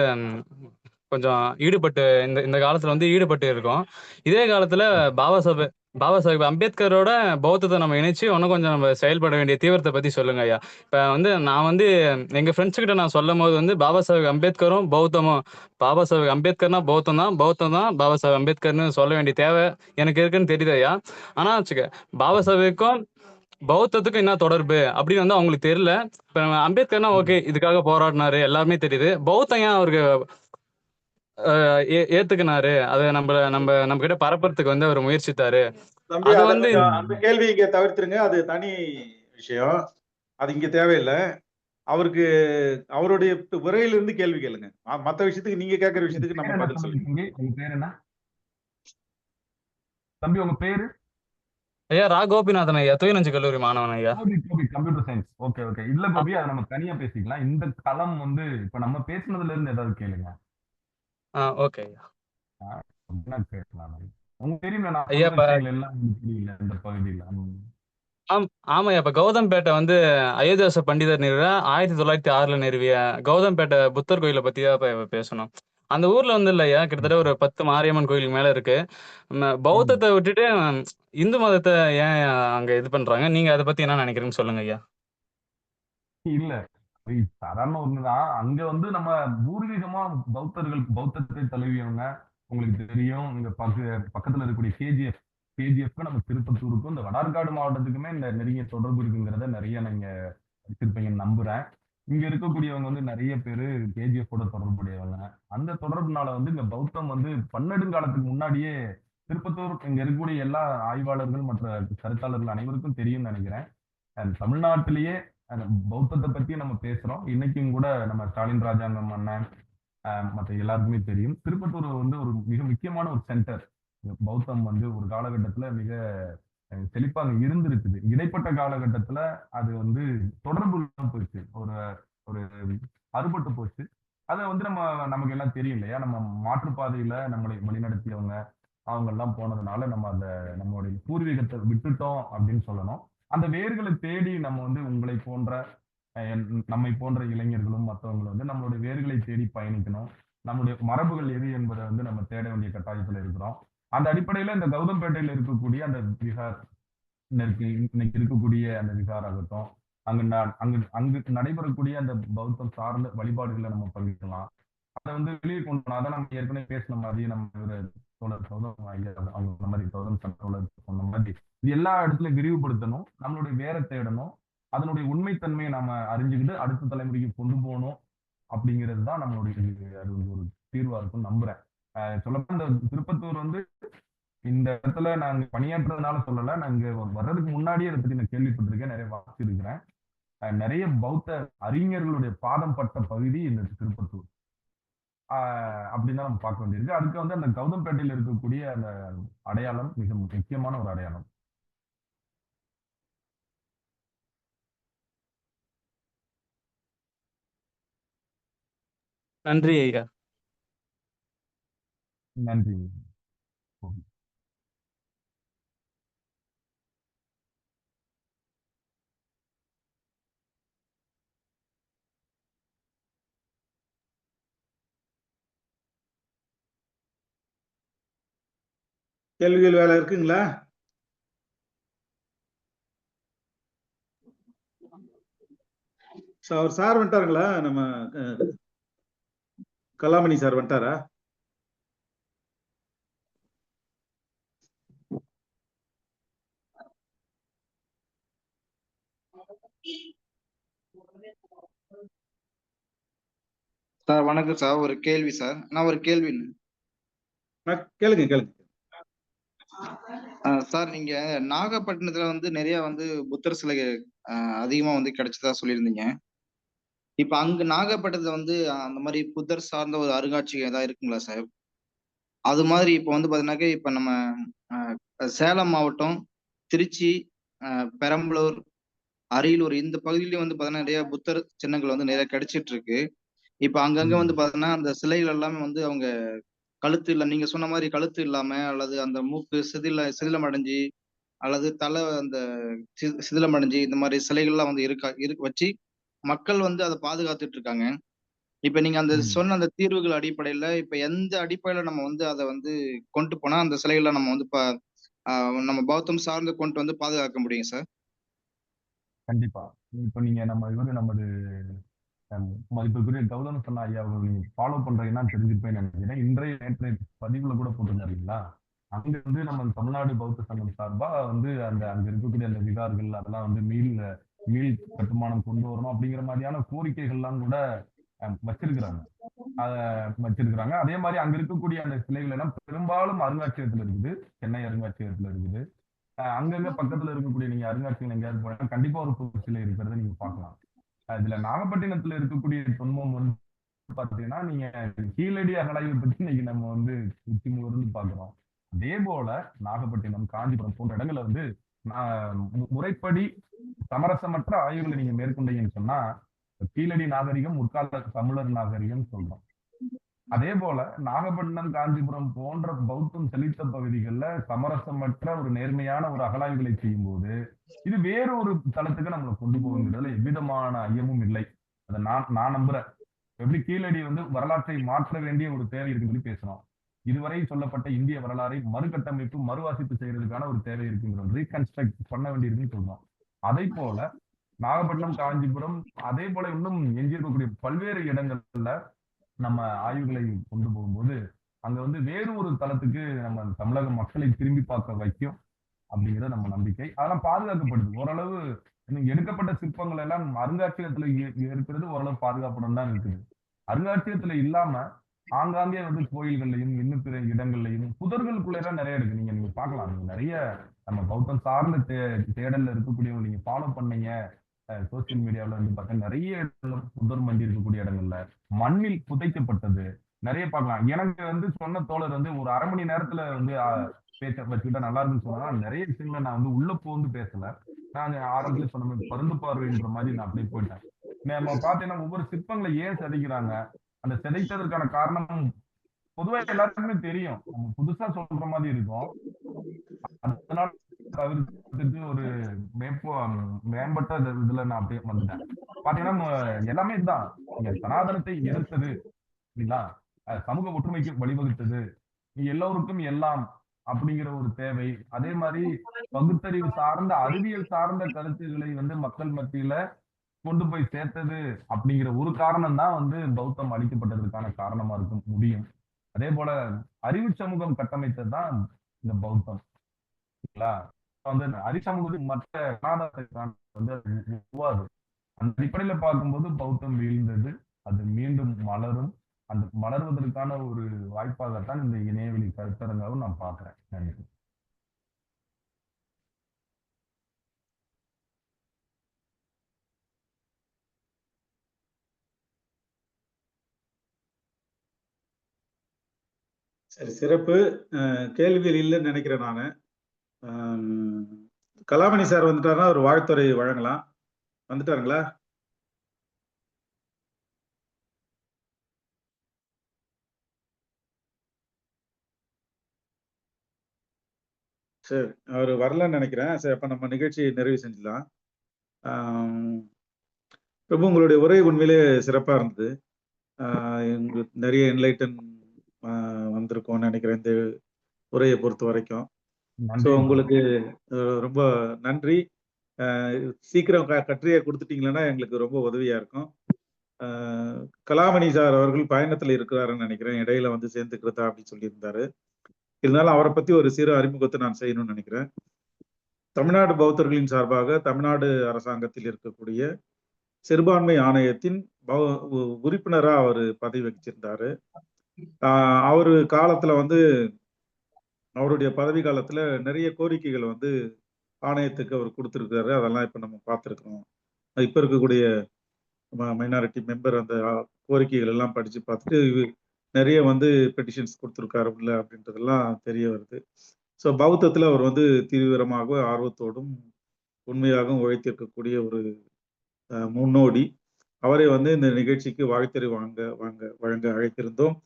கொஞ்சம் ஈடுபட்டு இந்த காலத்துல வந்து ஈடுபட்டு இருக்கோம். இதே காலத்துல பாபா சாஹேப் அம்பேத்கரோட பௌத்தத்தை நம்ம இணைச்சு இன்னும் கொஞ்சம் நம்ம செயல்பட வேண்டிய தீவிரத்தை பத்தி சொல்லுங்க ஐயா. இப்ப வந்து நான் வந்து எங்க ஃப்ரெண்ட்ஸ் கிட்ட நான் சொல்லும் போது வந்து பாபா சாஹேப் அம்பேத்கரும் பௌத்தமும், பாபா சாஹேப் அம்பேத்கர்னா பௌத்தம் தான் பாபா சாஹேப் அம்பேத்கர்னு சொல்ல வேண்டிய தேவை எனக்கு இருக்குன்னு தெரியுது ஐயா. ஆனா வச்சுக்க, பாபா சாஹேப்புக்கும் பௌத்தத்துக்கும் என்ன தொடர்பு அப்படின்னு வந்து அவங்களுக்கு தெரியல. இப்ப அம்பேத்கர்னா ஓகே, இதுக்காக போராடினாரு எல்லாருமே தெரியுது. பௌத்தம் ஏன் அவருக்கு ஏத்துக்கினாரு, அதை நம்ம கிட்ட பரப்புறதுக்கு வந்து அவர் முயற்சித்தாரு. அது வந்து அந்த கேள்வி இங்க தவிர்த்துருங்க, அது தனி விஷயம், அது இங்க தேவையில்லை. அவருக்கு அவருடைய உரையில இருந்து கேள்வி கேளுங்க. மத்த விஷயத்துக்கு நீங்க கேட்கிற விஷயத்துக்கு நம்ம பதில் சொல்லுங்க. உங்க பேர் என்ன தம்பி? உங்க பேரு? ஐயா ரா கோபிநாதன் ஐயா, தூயநெஞ்சு கல்லூரி மாணவன் ஐயா. Computer science. ஓகே. இல்ல கோபி, அதை நம்ம தனியா பேசிக்கலாம். இந்த களம் வந்து இப்ப நம்ம பேசினதுல இருந்து ஏதாவது கேளுங்க. ஓகே ஐயா. கேட்கலாம். உங்க தெரியுமா ஐயா எல்லாம் தெரியல இந்த பகுதியில. ஆமாய்யா, இப்ப கௌதம்பேட்டை வந்து அயோத்தியாச பண்டிதர் 1906 நிறுவிய கௌதம்பேட்டை புத்தர் கோயிலை பத்தி தான் பேசணும். அந்த ஊர்ல வந்து இல்லையா, கிட்டத்தட்ட ஒரு 10 மாரியம்மன் கோயிலுக்கு மேல இருக்கு. பௌத்தத்தை விட்டுட்டு இந்து மதத்தை ஏன் அங்க இது பண்றாங்க? நீங்க அதை பத்தி என்ன நினைக்கிறீங்கன்னு சொல்லுங்க ஐயா. இல்ல, சாதாரண ஒண்ணுதான். அங்க வந்து நம்ம பூர்வீகமா பௌத்தத்தை தழுவியவங்க. உங்களுக்கு தெரியும், இங்க பக்கத்துல இருக்கக்கூடிய கேஜிஎஃப்க்கு நம்ம திருப்பத்தூருக்கும் இந்த வடார்காடு மாவட்டத்துக்குமே இந்த நெருங்கிய தொடர்பு இருக்குங்கிறத நிறைய நீங்க வச்சிருப்பீங்கன்னு நம்புறேன். இங்க இருக்கக்கூடியவங்க வந்து நிறைய பேரு கேஜிஎஃபோட தொடர்புடையவங்க. அந்த தொடர்புனால வந்து இங்க பௌத்தம் வந்து பன்னெடுங்காலத்துக்கு முன்னாடியே திருப்பத்தூர் இங்க இருக்கக்கூடிய எல்லா ஆய்வாளர்கள் மற்ற கருத்தாளர்கள் அனைவருக்கும் தெரியும்னு நினைக்கிறேன். தமிழ்நாட்டிலேயே பௌத்தத்தை பத்தி நம்ம பேசுறோம். இன்னைக்கும் கூட நம்ம ஸ்டாலின் ராஜாங்கம் அண்ணன் மற்ற எல்லாருக்குமே தெரியும், திருப்பத்தூர் வந்து ஒரு மிக முக்கியமான ஒரு சென்டர். பௌத்தம் வந்து ஒரு காலகட்டத்துல மிக செழிப்பா அங்க இருந்திருக்குது. இடைப்பட்ட காலகட்டத்துல அது வந்து தொடர்பு இல்லாம போயிடுச்சு. ஒரு ஒரு அறுபட்டு போச்சு. அத வந்து நமக்கு எல்லாம் தெரியும் இல்லையா? நம்ம மாற்றுப்பாதையில நம்மளை வழிநடத்தியவங்க, அவங்க எல்லாம் போனதுனால நம்ம அந்த நம்மளுடைய பூர்வீகத்தை விட்டுட்டோம் அப்படின்னு சொல்லணும். அந்த வேர்களை தேடி நம்ம வந்து உங்களை போன்ற நம்மை போன்ற இளைஞர்களும் மற்றவங்களும் வந்து நம்மளுடைய வேர்களை தேடி பயணிக்கணும். நம்முடைய மரபுகள் எது என்பதை வந்து நம்ம தேட வேண்டிய கட்டாயத்துல இருக்கிறோம். அந்த அடிப்படையில இந்த கௌதம்பேட்டையில இருக்கக்கூடிய அந்த விகார் இன்னைக்கு இருக்கக்கூடிய அந்த விகார் ஆகட்டும், அங்கு நடைபெறக்கூடிய அந்த பௌத்தம் சார்ந்த வழிபாடுகளை நம்ம பகிரலாம். அதை வந்து வெளியே கொண்டு வரணும். அதை நம்ம ஏற்கனவே பேசின மாதிரி நம்ம தோழர் கௌதம் ஐயா அவங்க சொன்ன மாதிரி கௌதம் தோழர் சொன்ன மாதிரி இது எல்லா இடத்துலயும் விரிவுபடுத்தணும். நம்மளுடைய வேற தேடணும். அதனுடைய உண்மைத்தன்மையை நாம அறிஞ்சுக்கிட்டு அடுத்த தலைமுறைக்கு கொண்டு போகணும் அப்படிங்கிறது தான் நம்மளுடைய அது வந்து ஒரு தீர்வா இருக்கும்னு நம்புறேன். சொல்லப்போனா இந்த திருப்பத்தூர் வந்து இந்த இடத்துல நாங்க பணியாற்றுறதுனால சொல்லல. நான் இங்க வர்றதுக்கு முன்னாடியே அதை பத்தி நான் கேள்விப்பட்டிருக்கேன், நிறைய வாசிச்சிருக்கிறேன். நிறைய பௌத்த அறிஞர்களுடைய பாதம் பட்ட பகுதி இந்த திருப்பத்தூர். அப்படின்னு நம்ம பார்க்க வேண்டியிருக்கு. அதுக்கு வந்து அந்த கௌதம்பேட்டையில் இருக்கக்கூடிய அந்த அடையாளம் மிக முக்கியமான ஒரு அடையாளம். நன்றி ஐயா. நன்றி. கேள்விகள் வேலை இருக்குங்களா? அவர் சார் வந்துட்டாருங்களா? நம்ம கலாமணி சார் வந்துட்டாரா? சார் வணக்கம் சார். ஒரு கேள்வி சார். நான் ஒரு கேள்வி கேளுங்க. சார், நீங்க நாகப்பட்டினத்துல வந்து நிறைய வந்து புத்தர் சிலை அதிகமா வந்து கிடைச்சதா சொல்லியிருந்தீங்க. இப்ப அங்க நாகப்பட்டினத்துல வந்து அந்த மாதிரி புத்தர் சார்ந்த ஒரு அருங்காட்சியகம் ஏதாவது இருக்குங்களா சார்? அது மாதிரி இப்ப வந்து பாத்தீங்கன்னாக்க இப்ப நம்ம சேலம் மாவட்டம், திருச்சி, பெரம்பலூர், அரியலூர் இந்த பகுதியிலயும் வந்து பாத்தீங்கன்னா நிறைய புத்தர் சின்னங்கள் வந்து நிறைய கிடைச்சிட்டு இருக்கு. இப்ப அங்கங்க வந்து பாத்தீங்கன்னா அந்த சிலைகள் எல்லாமே வந்து அவங்க கழுத்து இல்ல, நீங்க சொன்ன மாதிரி கழுத்து இல்லாம அல்லது அந்த மூக்கு சிதிலம் அடைஞ்சு அல்லது தலை அந்த சிதிலம் அடைஞ்சு இந்த மாதிரி சிலைகள்லாம் வந்து வச்சு மக்கள் வந்து அதை பாதுகாத்துட்டு இருக்காங்க. இப்ப நீங்க அந்த சொன்ன அந்த தீர்வுகள் அடிப்படையில இப்ப எந்த அடிப்படையில நம்ம வந்து அதை வந்து கொண்டு போனா அந்த சிலைகளை நம்ம வந்து நம்ம பௌத்தம் சார்ந்து கொண்டு வந்து பாதுகாக்க முடியும் சார்? கண்டிப்பா. இப்ப நீங்க நமது மதிப்புக்குரிய கௌதம் சொன்ன ஐயா அவர்கள் நீங்க ஃபாலோ பண்றீங்கன்னா தெரிஞ்சுப்பேன்னு நினைக்கிறேன். இன்றைய நேற்றைய பதிவுல கூட போட்டிருந்தாரு இல்லைங்களா? அங்க வந்து நம்ம தமிழ்நாடு பௌத்த சங்கம் சார்பா வந்து அங்க இருக்கக்கூடிய அந்த விகார்கள் அதெல்லாம் வந்து மீள் கட்டுமானம் கொண்டு வரணும் அப்படிங்கிற மாதிரியான கோரிக்கைகள்லாம் கூட வச்சிருக்கிறாங்க. அதே மாதிரி அங்க இருக்கக்கூடிய அந்த சிலைகள் எல்லாம் பெரும்பாலும் அருங்காட்சியகத்துல இருக்குது. சென்னை அருங்காட்சியகத்துல இருக்குது. அங்கங்க பக்கத்துல இருக்கக்கூடிய நீங்க அருங்காட்சியகம் எங்கேயாவது போனா கண்டிப்பா ஒரு சிலை இருக்கிறத நீங்க பார்க்கலாம். இதுல நாகப்பட்டினத்துல இருக்கக்கூடிய தொன்மம் வந்து பாத்தீங்கன்னா நீங்க கீழடி அகழாய்வு பத்தி இன்னைக்கு நம்ம வந்து உச்சி முகர்ந்து பாக்குறோம். அதே போல நாகப்பட்டினம், காஞ்சிபுரம் போன்ற இடங்களை வந்து முறைப்படி சமரசமற்ற ஆய்வுகளை நீங்க மேற்கொண்டீங்கன்னு சொன்னா கீழடி நாகரிகம் முற்கால தமிழர் நாகரிகம் சொல்றோம். அதே போல நாகப்பட்டினம், காஞ்சிபுரம் போன்ற பௌத்தம் செழித்த பகுதிகளில் சமரசமற்ற ஒரு நேர்மையான ஒரு அகழாய்வுகளை செய்யும் போது இது வேறு ஒரு தளத்துக்கு நம்மளை கொண்டு போகுங்கிறதுல எவ்விதமான ஐயமும் இல்லை. அதை நான் நம்புறேன். எப்படி கீழடி வந்து வரலாற்றை மாற்ற வேண்டிய ஒரு தேவை இருக்குன்னு சொல்லி பேசுறோம். இதுவரை சொல்லப்பட்ட இந்திய வரலாறை மறுகட்டமைப்பு, மறுவாசிப்பு செய்யறதுக்கான ஒரு தேவை இருக்குங்கிறது, ரீகன்ஸ்ட்ரக்ட் பண்ண வேண்டியிருக்குன்னு சொல்றோம். அதே போல நாகப்பட்டினம், காஞ்சிபுரம் அதே போல இன்னும் எஞ்சியிருக்கக்கூடிய பல்வேறு இடங்கள்ல நம்ம ஆய்வுகளை கொண்டு போகும்போது அங்க வந்து வேறு ஒரு தளத்துக்கு நம்ம தமிழக மக்களை திரும்பி பார்க்க வைக்கும் அப்படிங்கிறது நம்ம நம்பிக்கை. அதெல்லாம் பாதுகாக்கப்படுது. ஓரளவு எடுக்கப்பட்ட சிற்பங்கள் எல்லாம் அருங்காட்சியகத்துல இருக்கிறது ஓரளவு பாதுகாப்புடன் தான் இருக்குது. அருங்காட்சியகத்துல இல்லாம ஆங்காங்கே வந்து கோயில்கள்லையும் இன்னும் பிற இடங்கள்லையும் புதர்களுக்குள்ள எல்லாம் நிறைய இருக்கு. நீங்க பார்க்கலாம். நீங்க நிறைய நம்ம பௌத்தம் சார்ந்த தேடல்ல இருக்கக்கூடியவங்க நீங்க ஃபாலோ பண்ணீங்க சோசியல் மீடியாவில் வந்து பார்த்தா நிறைய இடங்கள்ல புதர் மண்டி இருக்கக்கூடிய இடங்கள்ல மண்ணில் புதைக்கப்பட்டது நிறைய பார்க்கலாம். எனக்கு வந்து சொன்ன தோழர் வந்து ஒரு 1/2 மணி நேரத்துல வந்து பேச்ச வச்சுக்கிட்டா நல்லா இருக்குன்னு சொன்னா, நிறைய விஷயங்கள நான் வந்து உள்ள புகுந்து பேசல. நான் ஆரம்பத்திலே சொன்ன மாதிரி பருந்து பார்வைன்ற மாதிரி நான் அப்படியே போயிட்டேன். நம்ம பார்த்தீங்கன்னா ஒவ்வொரு சிற்பங்களை ஏன் சிதைக்கிறாங்க? அந்த சிதைத்ததற்கான காரணம் பொதுவா எல்லாருக்குமே தெரியும். நம்ம புதுசா சொல்ற மாதிரி இருக்கும். அதனால தவிர்த்துட்டு ஒரு மேம்போ மேம்பட்ட இதுல நான் அப்படியே வந்துட்டேன். பாத்தீங்கன்னா எல்லாமே இதுதான். நீங்க சனாதனத்தை எதிர்த்தது சரிங்களா? சமூக ஒற்றுமைக்கு வழிவகுத்தது. எல்லோருக்கும் எல்லாம் அப்படிங்கிற ஒரு தேவை. அதே மாதிரி பகுத்தறிவு சார்ந்த அறிவியல் சார்ந்த கருத்துக்களை வந்து மக்கள் மத்தியில கொண்டு போய் சேர்த்தது அப்படிங்கிற ஒரு காரணம் தான் வந்து பௌத்தம் அழிக்கப்பட்டதற்கான காரணமா இருக்க முடியும். அதே போல அறிவு சமூகம் கட்டமைத்தது தான் இந்த பௌத்தம். சரிங்களா? வந்து அறிசமூகத்துக்கு மற்ற சனாதனத்தை வந்து உருவாது. அந்த அடிப்படையில பார்க்கும்போது பௌத்தம் வீழ்ந்தது. அது மீண்டும் மலரும். அந்த மலர்வதற்கான ஒரு வாய்ப்பாகத்தான் இந்த இணையவெளி கருத்தரங்காவும் நான் பார்க்கிறேன். நன்றி. சரி, சிறப்பு. கேள்விகள் இல்லைன்னு நினைக்கிறேன் நானு. ஆம், கலாமணி சார் வந்துட்டாருன்னா ஒரு வாழ்த்துறை வழங்கலாம். வந்துட்டாருங்களா? சரி, அவர் வரலன்னு நினைக்கிறேன். சரி, அப்ப நம்ம நிகழ்ச்சியை நிறைவு செஞ்சிடலாம். பிரபு, உங்களுடைய உரை உண்மையிலே சிறப்பா இருந்தது. உங்களுக்கு நிறைய என்லைட்டன் வந்திருக்கும்னு நினைக்கிறேன் இந்த உரையை பொறுத்த வரைக்கும். ஸோ நன்றி. உங்களுக்கு ரொம்ப நன்றி. சீக்கிரம் கட்டுரையை கொடுத்துட்டீங்கன்னா எங்களுக்கு ரொம்ப உதவியா இருக்கும். கலாமணி சார் அவர்கள் பயணத்துல இருக்கிறாருன்னு நினைக்கிறேன். இடையில வந்து சேர்ந்துக்கிறதா அப்படின்னு சொல்லியிருந்தாரு. இருந்தாலும் அவரை பத்தி ஒரு சிறு அறிமுகத்தை நான் செய்யணும்னு நினைக்கிறேன். தமிழ்நாடு பௌத்தர்களின் சார்பாக தமிழ்நாடு அரசாங்கத்தில் இருக்கக்கூடிய சிறுபான்மை ஆணையத்தின் உறுப்பினரா அவர் பதவி வகிச்சிருந்தாரு. அவரு காலத்துல வந்து அவருடைய பதவி காலத்துல நிறைய கோரிக்கைகளை வந்து ஆணையத்துக்கு அவர் கொடுத்திருக்காரு. அதெல்லாம் இப்ப நம்ம பார்த்துருக்கோம். இப்ப இருக்கக்கூடிய மைனாரிட்டி மெம்பர் அந்த கோரிக்கைகள் எல்லாம் படிச்சு பார்த்துட்டு நிறைய வந்து பெட்டிஷன்ஸ் கொடுத்துருக்காரு உள்ள அப்படின்றதெல்லாம் தெரிய வருது. ஸோ பௌத்தத்துல அவர் வந்து தீவிரமாக ஆர்வத்தோடும் உண்மையாகவும் உழைத்திருக்கக்கூடிய ஒரு முன்னோடி. அவரை வந்து இந்த நிகழ்ச்சிக்கு வாழ்த்துறை வழங்க அழைத்திருந்தோம்.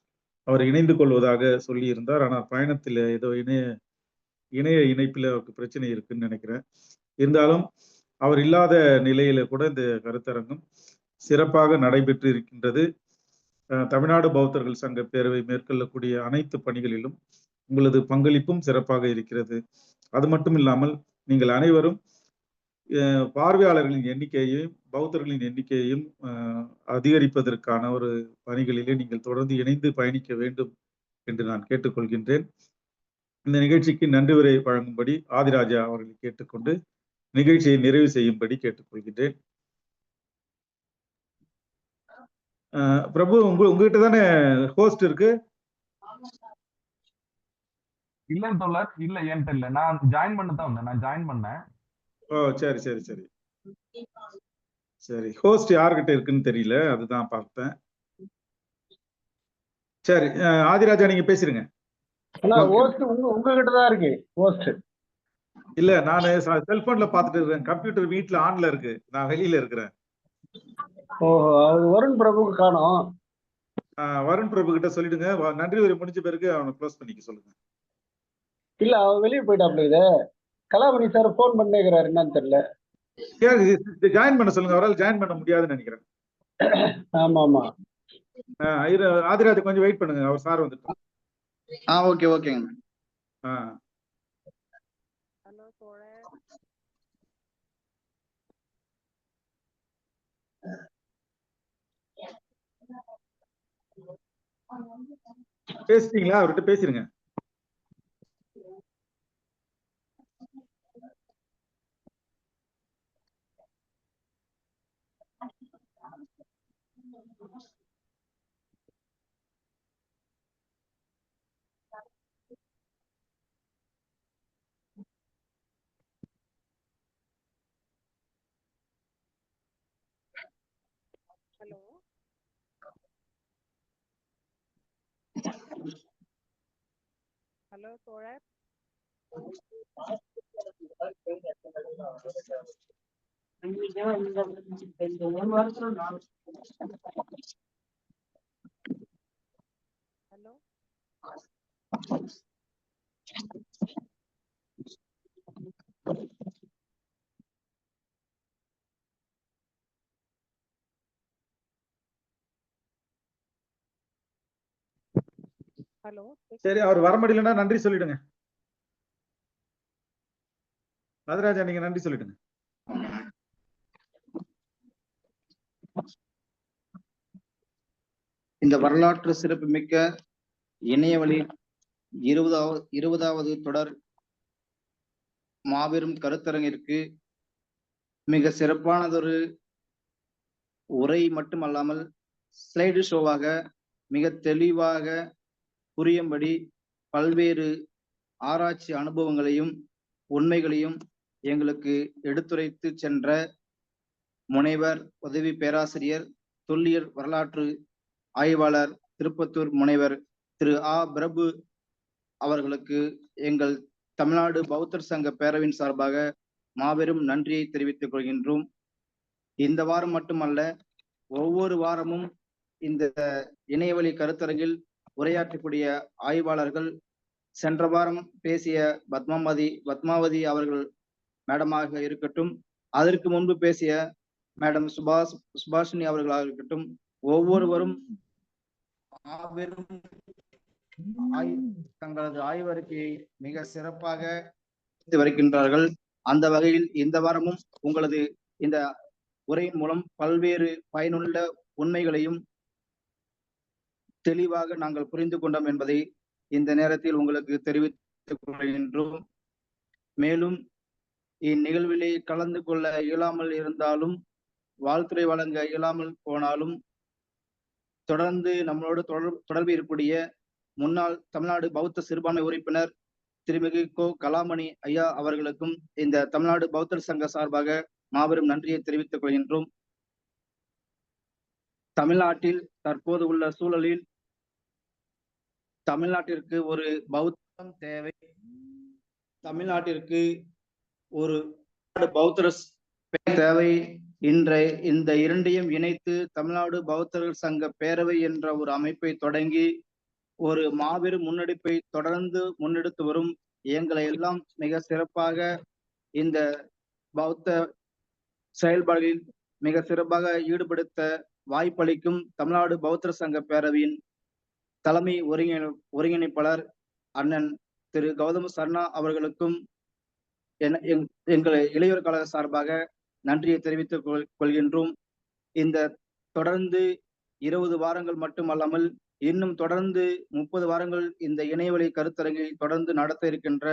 அவர் இணைந்து கொள்வதாக சொல்லி இருந்தார். ஆனால் பயணத்தில் ஏதோ இணைய இணைப்பில் அவருக்கு பிரச்சனை இருக்குன்னு நினைக்கிறேன். இருந்தாலும் அவர் இல்லாத நிலையில கூட இந்த கருத்தரங்கம் சிறப்பாக நடைபெற்று இருக்கின்றது. தமிழ்நாடு பௌத்தர்கள் சங்க பேரவை மேற்கொள்ளக்கூடிய அனைத்து பணிகளிலும் உங்களது பங்களிப்பும் சிறப்பாக இருக்கிறது. அது மட்டும் இல்லாமல் நீங்கள் அனைவரும் பார்வையாளர்களின் எண்ணிக்கையையும் பௌத்தர்களின் எண்ணிக்கையையும் அதிகரிப்பதற்கான ஒரு பணிகளிலே நீங்கள் தொடர்ந்து இணைந்து பயணிக்க வேண்டும் என்று நான் கேட்டுக்கொள்கின்றேன். இந்த நிகழ்ச்சிக்கு நன்றி உரை வழங்கும்படி ஆதிராஜா அவர்களை கேட்டுக்கொண்டு நிகழ்ச்சியை நிறைவு செய்யும்படி கேட்டுக்கொள்கின்றேன். பிரபு, உங்ககிட்ட தானே ஹோஸ்ட் இருக்கு? இல்ல தோழர், இல்ல என்கிட்ட இல்ல. நான் ஜாயின் பண்ண தான் வந்தேன். நான் ஜாயின் பண்ணேன். ஓ, சரி சரி சரி சரி. ஹோஸ்ட் யார்கிட்ட இருக்குன்னு தெரியல, அதுதான் பார்த்தேன். சரி, ஆதிராஜா நீங்க பேசிருங்க. உங்ககிட்ட தான் இருக்கு ஹோஸ்ட். இல்ல, நான் செல்போன்ல பாத்துட்டு இருக்கேன். கம்ப்யூட்டர் வீட்டுல ஆன்ல இருக்கு, நான் வெளியில இருக்கிறேன். ஓஹோ, அது வருண் பிரபுக்கு காணோம். வருண் பிரபு கிட்ட சொல்லிடுங்க. நன்றி உரை முடிஞ்ச பிறகு அவனை க்ளோஸ் பண்ணிக்க சொல்லுங்க. இல்ல, அவன் வெளியே போயிட்டாப்ல. இத கலாமணி சார் போன் பண்ணிக்கிறாரு, என்னன்னு தெரியல. ஜாயின் பண்ண சொல்லுங்க. அவரால் ஜாயின் பண்ண முடியாதுன்னு நினைக்கிறேன். ஆமா ஆமா. ஆதிராஜ் கொஞ்சம் வெயிட் பண்ணுங்க, அவர் சார் வந்துட்டு. ஓகே ஓகேங்க. பேசிட்டீங்களா? அவர்கிட்ட பேசிருங்க. ஹலோ. ஹலோ தோழர். ஹலோ ஹலோ சரி, அவர் வர முடியலன்னா நன்றி சொல்லிடுங்க. மதுராஜா, நீங்க நன்றி சொல்லிடுங்க. இந்த வரலாற்று சிறப்புமிக்க இணையவழி 20வது தொடர் மாபெரும் கருத்தரங்கிற்கு மிக சிறப்பானதொரு உரை மட்டுமல்லாமல் ஸ்லைடு ஷோவாக மிக தெளிவாக புரியும்படி பல்வேறு ஆராய்ச்சி அனுபவங்களையும் உண்மைகளையும் எங்களுக்கு எடுத்துரைத்து சென்ற முனைவர் உதவி பேராசிரியர் தொல்லியல் வரலாற்று ஆய்வாளர் திருப்பத்தூர் முனைவர் திரு பிரபு அவர்களுக்கு எங்கள் தமிழ்நாடு பௌத்தர் சங்க பேரவையின் சார்பாக மாபெரும் நன்றியை தெரிவித்துக் கொள்கின்றோம். இந்த வாரம் மட்டுமல்ல, ஒவ்வொரு வாரமும் இந்த இணையவழி கருத்தரங்கில் உரையாற்றக்கூடிய ஆய்வாளர்கள், சென்ற வாரம் பேசிய பத்மாவதி அவர்கள் மேடமாக இருக்கட்டும், அதற்கு முன்பு பேசிய மேடம் சுபாஷினி அவர்களாக இருக்கட்டும், ஒவ்வொருவரும் மாபெரும் தங்களது ஆய்வறிக்கையை மிக சிறப்பாக வருகின்றார்கள். அந்த வகையில் இந்த வாரமும் உங்களது இந்த உரையின் மூலம் பல்வேறு பயனுள்ள உண்மைகளையும் தெளிவாக நாங்கள் புரிந்து கொண்டோம் என்பதை இந்த நேரத்தில் உங்களுக்கு தெரிவித்துக் கொள்கின்றோம். மேலும் இந்நிகழ்விலே கலந்து கொள்ள இயலாமல் இருந்தாலும், வாழ்த்துறை வழங்க இயலாமல் போனாலும், தொடர்ந்து நம்மளோடு தொடர்பு இருக்கக்கூடிய முன்னாள் தமிழ்நாடு பௌத்த சிறுபான்மை உறுப்பினர் திருமிகு கோ கலாமணி ஐயா அவர்களுக்கும் இந்த தமிழ்நாடு பௌத்தர் சங்க சார்பாக மாபெரும் நன்றியை தெரிவித்துக் கொள்கின்றோம். தமிழ்நாட்டில் தற்போது உள்ள சூழலில் தமிழ்நாட்டிற்கு ஒரு பௌத்தம் தேவை, தமிழ்நாட்டிற்கு ஒரு பௌத்தர் தேவை. இந்த இரண்டையும் இணைத்து தமிழ்நாடு பௌத்தர்கள் சங்க பேரவை என்ற ஒரு அமைப்பை தொடங்கி ஒரு மாபெரும் முன்னெடுப்பை தொடர்ந்து முன்னெடுத்து வரும் எங்களை எல்லாம் மிக சிறப்பாக இந்த பௌத்த செயல்பாடுகளில் மிக சிறப்பாக ஈடுபடுத்த வாய்ப்பளிக்கும் தமிழ்நாடு பௌத்தர் சங்க பேரவையின் தலைமை ஒருங்கிணைப்பாளர் அண்ணன் திரு கௌதம சர்ணா அவர்களுக்கும் எங்கள் இளையோர் கழக சார்பாக நன்றியை தெரிவித்துக் கொள்கின்றோம். இந்த தொடர்ந்து 20 வாரங்கள் மட்டுமல்லாமல் இன்னும் தொடர்ந்து 30 வாரங்கள் இந்த இணையவழி கருத்தரங்கை தொடர்ந்து நடத்த இருக்கின்ற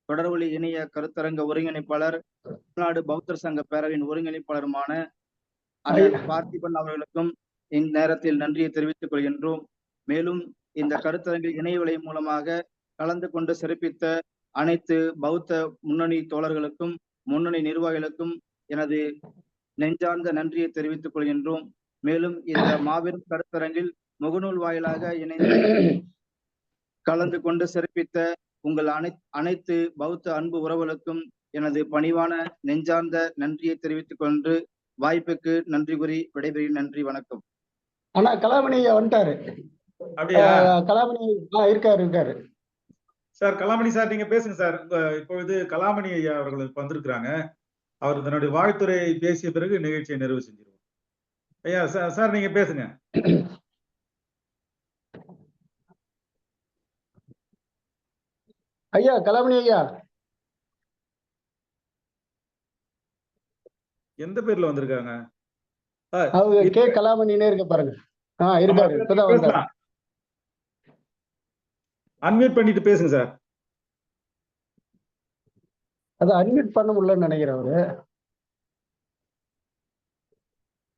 தொடர்வழி இணைய கருத்தரங்க ஒருங்கிணைப்பாளர், தமிழ்நாடு பௌத்தர் சங்க பேரவையின் ஒருங்கிணைப்பாளருமான அண்ணன் பார்த்திபன் அவர்களுக்கும் இந்நேரத்தில் நன்றியை தெரிவித்துக் கொள்கின்றோம். மேலும் இந்த கருத்தரங்கில் இணையவழி மூலமாக கலந்து கொண்டு சிறப்பித்த அனைத்து பௌத்த முன்னணி தோழர்களுக்கும் முன்னணி நிர்வாகிகளுக்கும் எனது நெஞ்சார்ந்த நன்றியை தெரிவித்துக் கொள்கின்றோம். மேலும் இந்த மாபெரும் கருத்தரங்கில் முகநூல் வாயிலாக இணைந்து கலந்து கொண்டு சிறப்பித்த உங்கள் அனைத்து பௌத்த அன்பு உறவுகளுக்கும் எனது பணிவான நெஞ்சார்ந்த நன்றியை தெரிவித்துக் கொண்டு வாய்ப்புக்கு நன்றி கூறி விடைபெறுகிறேன். நன்றி, வணக்கம். ஆனா கலாமணி வந்துட்டாரு. கலாமணி இருக்காரு சார். கலாமணி சார், நீங்க பேசுங்க சார். இப்பொழுது கலாமணி ஐயா அவர்கள் வந்திருக்கிறாங்க. அவர் தன்னுடைய வாழ்த்துறை பேசிய பிறகு நிகழ்ச்சியை நிறைவு செஞ்சிருவோம். ஐயா சார், நீங்க பேசுங்க. ஐயா கலாமணி ஐயா எந்த பேர்ல வந்திருக்காங்க? அவங்க கே கலாமணினே இருக்க பாருங்க. இருக்காரு, இப்பதான் வந்தாரு. அன்மியூட் பண்ணிட்டு பேசுங்க சார். அதை அன்மியூட் பண்ண முடியலன்னு நினைக்கிறேன் அவரு.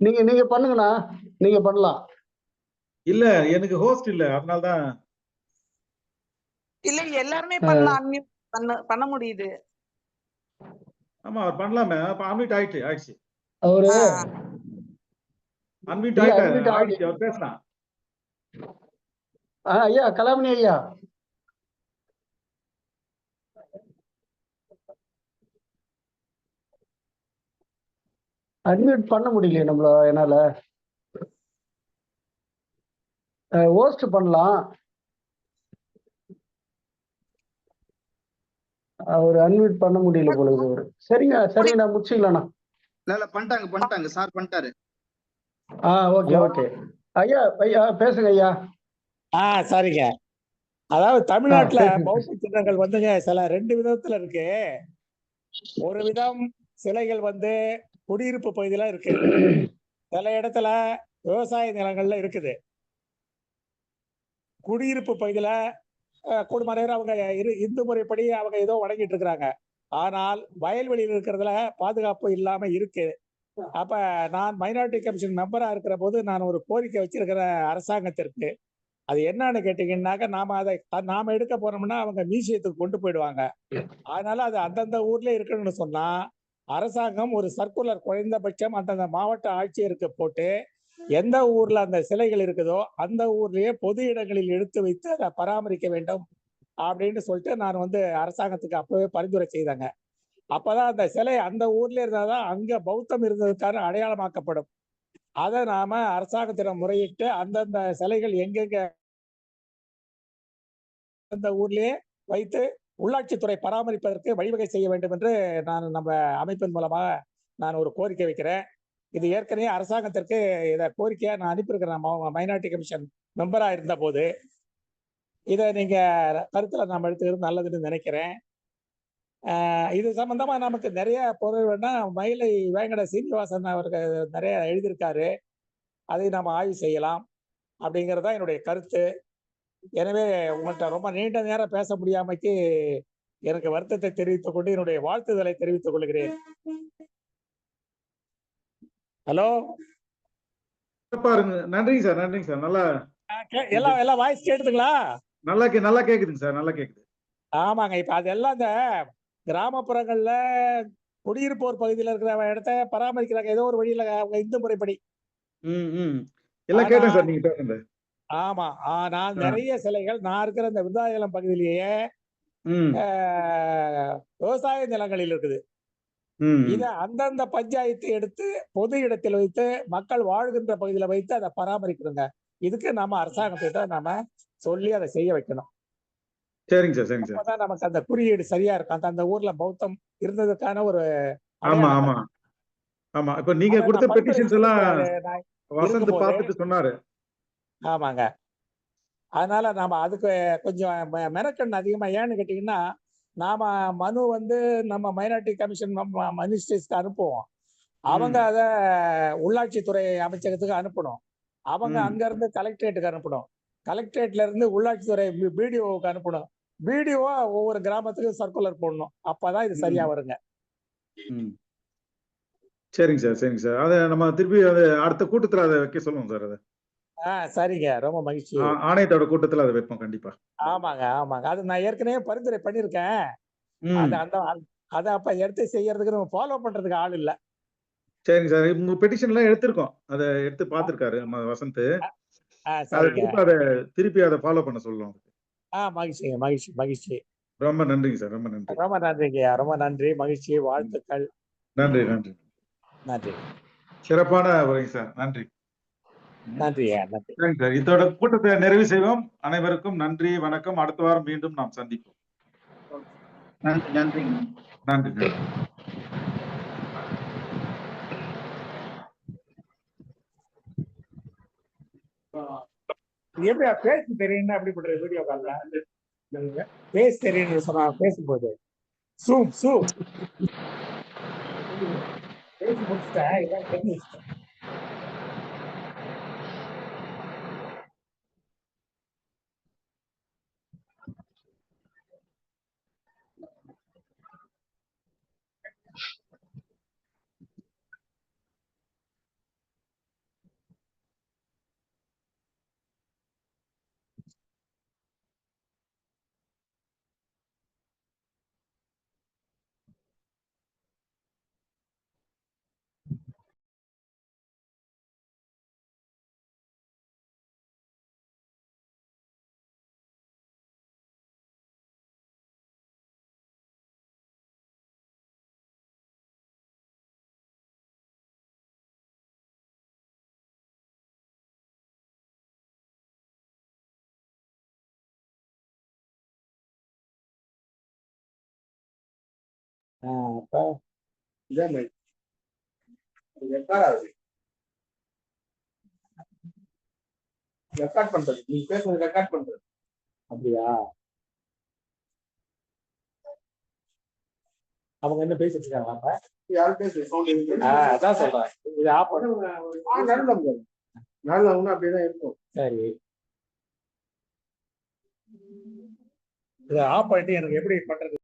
நீங்க பண்ணுங்கண்ணா, நீங்க பண்ணலாம். இல்ல, எனக்கு ஹோஸ்ட் இல்ல, அதனாலதான். இல்ல, எல்லாருமே பண்ணலாம், அன்மியூட் பண்ண முடியுது. ஆமா, அவர் பண்ணலாமே. அப்ப அன்மியூட் ஆயிடுச்சு. அவரு அன்மியூட் ஆயிடுச்சு, அவர் பேசலாம். ஐயா கலாமணி ஐயா அட்மிட் பண்ண முடியலையே நம்மள என்னால. ஹோஸ்ட் பண்ணலாம். அவர் அன்மியூட் பண்ண முடியல போல இது ஒரு. சரிங்க நான் முடிச்சுக்கலாம்ண்ணா. இல்ல பண்ணிட்டாங்க சார் பண்ணிட்டாரு. Okay okay. ஐயா ஐயா பேசுங்க ஐயா. சரிங்க. அதாவது தமிழ்நாட்டுல பேசுங்க. பௌத்த சின்னங்கள் வந்துங்க சில 2 விதத்துல இருக்கு. ஒரு விதம் சிலைகள் வந்து குடியிருப்பு பகுதியில இருக்கு. சில இடத்துல விவசாய நிலங்கள்ல இருக்குது. குடியிருப்பு பகுதியில குடும்ப நேரம் அவங்க இந்து முறைப்படி அவங்க ஏதோ வணங்கிட்டு இருக்கிறாங்க. ஆனால் வயல்வெளியில் இருக்கிறதுல பாதுகாப்பு இல்லாம இருக்கு. அப்ப நான் மைனாரிட்டி கமிஷன் மெம்பரா இருக்கிற போது நான் ஒரு கோரிக்கை வச்சிருக்கிற அரசாங்கத்திற்கு. அது என்னன்னு கேட்டீங்கன்னாக்க, நாம எடுக்க போனோம்னா அவங்க மியூசியத்துக்கு கொண்டு போயிடுவாங்க. அதனால அது அந்தந்த ஊர்ல இருக்கணும்னு சொன்னா அரசாங்கம் ஒரு சர்க்குலர் குறைந்தபட்சம் அந்தந்த மாவட்ட ஆட்சியருக்கு போட்டு எந்த ஊர்ல அந்த சிலைகள் இருக்குதோ அந்த ஊர்லயே பொது இடங்களில் எடுத்து வைத்து அதை பராமரிக்க வேண்டும் அப்படின்னு சொல்லிட்டு நான் வந்து அரசாங்கத்துக்கு அப்பவே பரிந்துரை செய்தாங்க. அப்பதான் அந்த சிலை அந்த ஊர்ல இருந்தாதான் அங்க பௌத்தம் இருந்ததுக்கான அடையாளமாக்கப்படும். அதை நாம அரசாங்கத்திடம் முறையிட்டு அந்தந்த சிலைகள் எங்கெங்க அந்த ஊர்லயே வைத்து உள்ளாட்சித்துறை பராமரிப்பதற்கு வழிவகை செய்ய வேண்டும் என்று நான் நம்ம அமைப்பின் மூலமாக நான் ஒரு கோரிக்கை வைக்கிறேன். இது ஏற்கனவே அரசாங்கத்திற்கு இதை கோரிக்கையா நான் அனுப்பியிருக்கிறேன் மைனாரிட்டி கமிஷன் மெம்பரா இருந்த போது. இதை நீங்க கருத்துல நாம் எடுத்துக்கிறது நல்லதுன்னு நினைக்கிறேன். இது சம்பந்தமா நமக்கு நிறைய பொருள் வேணா மயிலை வேங்கட சீனிவாசன் அவர்கள் நிறைய எழுதியிருக்காரு. அதை நாம் ஆய்வு செய்யலாம் அப்படிங்கிறதா என்னுடைய கருத்து. எனவே உங்கள்கிட்ட ரொம்ப நீண்ட நேரம் பேச முடியாமைக்கு எனக்கு வருத்தத்தை தெரிவித்துக் கொண்டு என்னுடைய வாழ்த்துதலை தெரிவித்துக் கொள்கிறேன். ஹலோ, பாருங்க. நன்றிங்க சார். நல்லா எல்லாம் வாய்ஸ் கேட்டுதுங்களா? நல்லா கேக்குதுங்க சார். நல்லா கேக்குது. ஆமாங்க. இப்ப அதெல்லாம் இந்த கிராமப்புறங்கள்ல குடியிருப்போர் பகுதியில் இருக்கிற இடத்த பராமரிக்கிறாங்க ஏதோ ஒரு வழியில அவங்க இந்து முறைப்படி. எல்லாம் கேட்டேன் சார் நீங்க பேசுறது. ஆமா. ஆனால் நிறைய சிலைகள் நான் இருக்கிற இந்த விருதாச்சலம் பகுதியிலேயே விவசாய நிலங்களில் இருக்குது. இத அந்தந்த பஞ்சாயத்து எடுத்து பொது இடத்தில் வைத்து மக்கள் வாழ்கின்ற பகுதியில வைத்து அதை பராமரிக்கணுங்க. இதுக்கு நாம அரசாங்கத்திட்ட நாம சொல்லி அதை செய்ய வைக்கணும். சரிங்க சார். அப்பதான் நமக்கு அந்த குறியீடு சரியா இருக்கும். அந்த ஊர்ல பௌத்தம் இருந்ததுக்கான ஒரு ஆமா. இப்ப நீங்க கொடுத்த பெட்டிஷன்ஸ் எல்லாம் வசந்த் பார்த்துட்டு சொன்னாரு. ஆமாங்க. அதனால நாம அதுக்கு கொஞ்சம் மெனக்கண் அதிகமா. ஏன்னு கேட்டீங்கன்னா, நாம மனு வந்து நம்ம மைனாரிட்டி கமிஷன் மினிஸ்ட்ரிஸ்க்கு அனுப்புவோம். அவங்க அதை உள்ளாட்சித்துறை அமைச்சகத்துக்கு அனுப்பணும். அவங்க அங்க இருந்து கலெக்டரேட்டுக்கு அனுப்பணும். கலெக்டரேட்ல இருந்து உள்ளாட்சித்துறை பிடிஓவுக்கு அனுப்பணும். பிடிஓ ஒவ்வொரு கிராமத்துக்கும் சர்க்குலர் போடணும். அப்பதான் இது சரியா வருங்க. சரிங்க சார். அதை நம்ம திருப்பி அடுத்த கூட்டத்துல அதை வைக்க சொல்லுவோம் சார். அதை சரிங்க. ரொம்ப மகிழ்ச்சி. ஆணையத்தோட கூட்டத்துல அதை வைப்போம் கண்டிப்பா. ஆமாங்க. அது நான் ஏற்கனவே பரிந்துரை பண்ணிருக்கேன். அத அப்ப எடுத்து செய்யறதுக்கு நம்ம ஃபாலோ பண்றதுக்கு ஆள் இல்ல. சரிங்க சார். உங்க பெட்டிஷன் எல்லாம் எடுத்திருக்கோம். அதை எடுத்து பார்த்திருக்காரு வசந்த். அதை திருப்பி அதை ஃபாலோ பண்ண சொல்லுவோம். மகிழ்ச்சி. ரொம்ப நன்றிங்க சார். ரொம்ப நன்றி. ரொம்ப நன்றிங்க. ரொம்ப நன்றி. மகிழ்ச்சி. வாழ்த்துக்கள். நன்றி. சிறப்பான உரைங்க சார். நன்றி. நன்றி. சார். இதோட கூட்டத்தை நிறைவு செய்வோம். அனைவருக்கும் நன்றி, வணக்கம். அடுத்த வாரம் மீண்டும் நாம் சந்திப்போம். நன்றி. எப்படி பேச தெரியும் அப்படிப்பட்ட வீடியோ கால்ல பேச தெரியும் சொன்னா பேசும்போது பேசி முடிச்சுட்டேன். அப்ப இதே மாதிரி ரெக்கார்ட் பண்றது, நீங்க பேசுறது ரெக்கார்ட் பண்றது. அப்படியா? அவங்க என்ன பேசிட்டு இருக்காங்க? யாரும் பேசுறது சவுண்ட். அதான் சொல்றேன், இது ஆஃப் பண்ண நல்ல அப்படியேதான் இருக்கும். சரி, இதை ஆஃப் பண்ணிட்டு எனக்கு எப்படி பண்றது?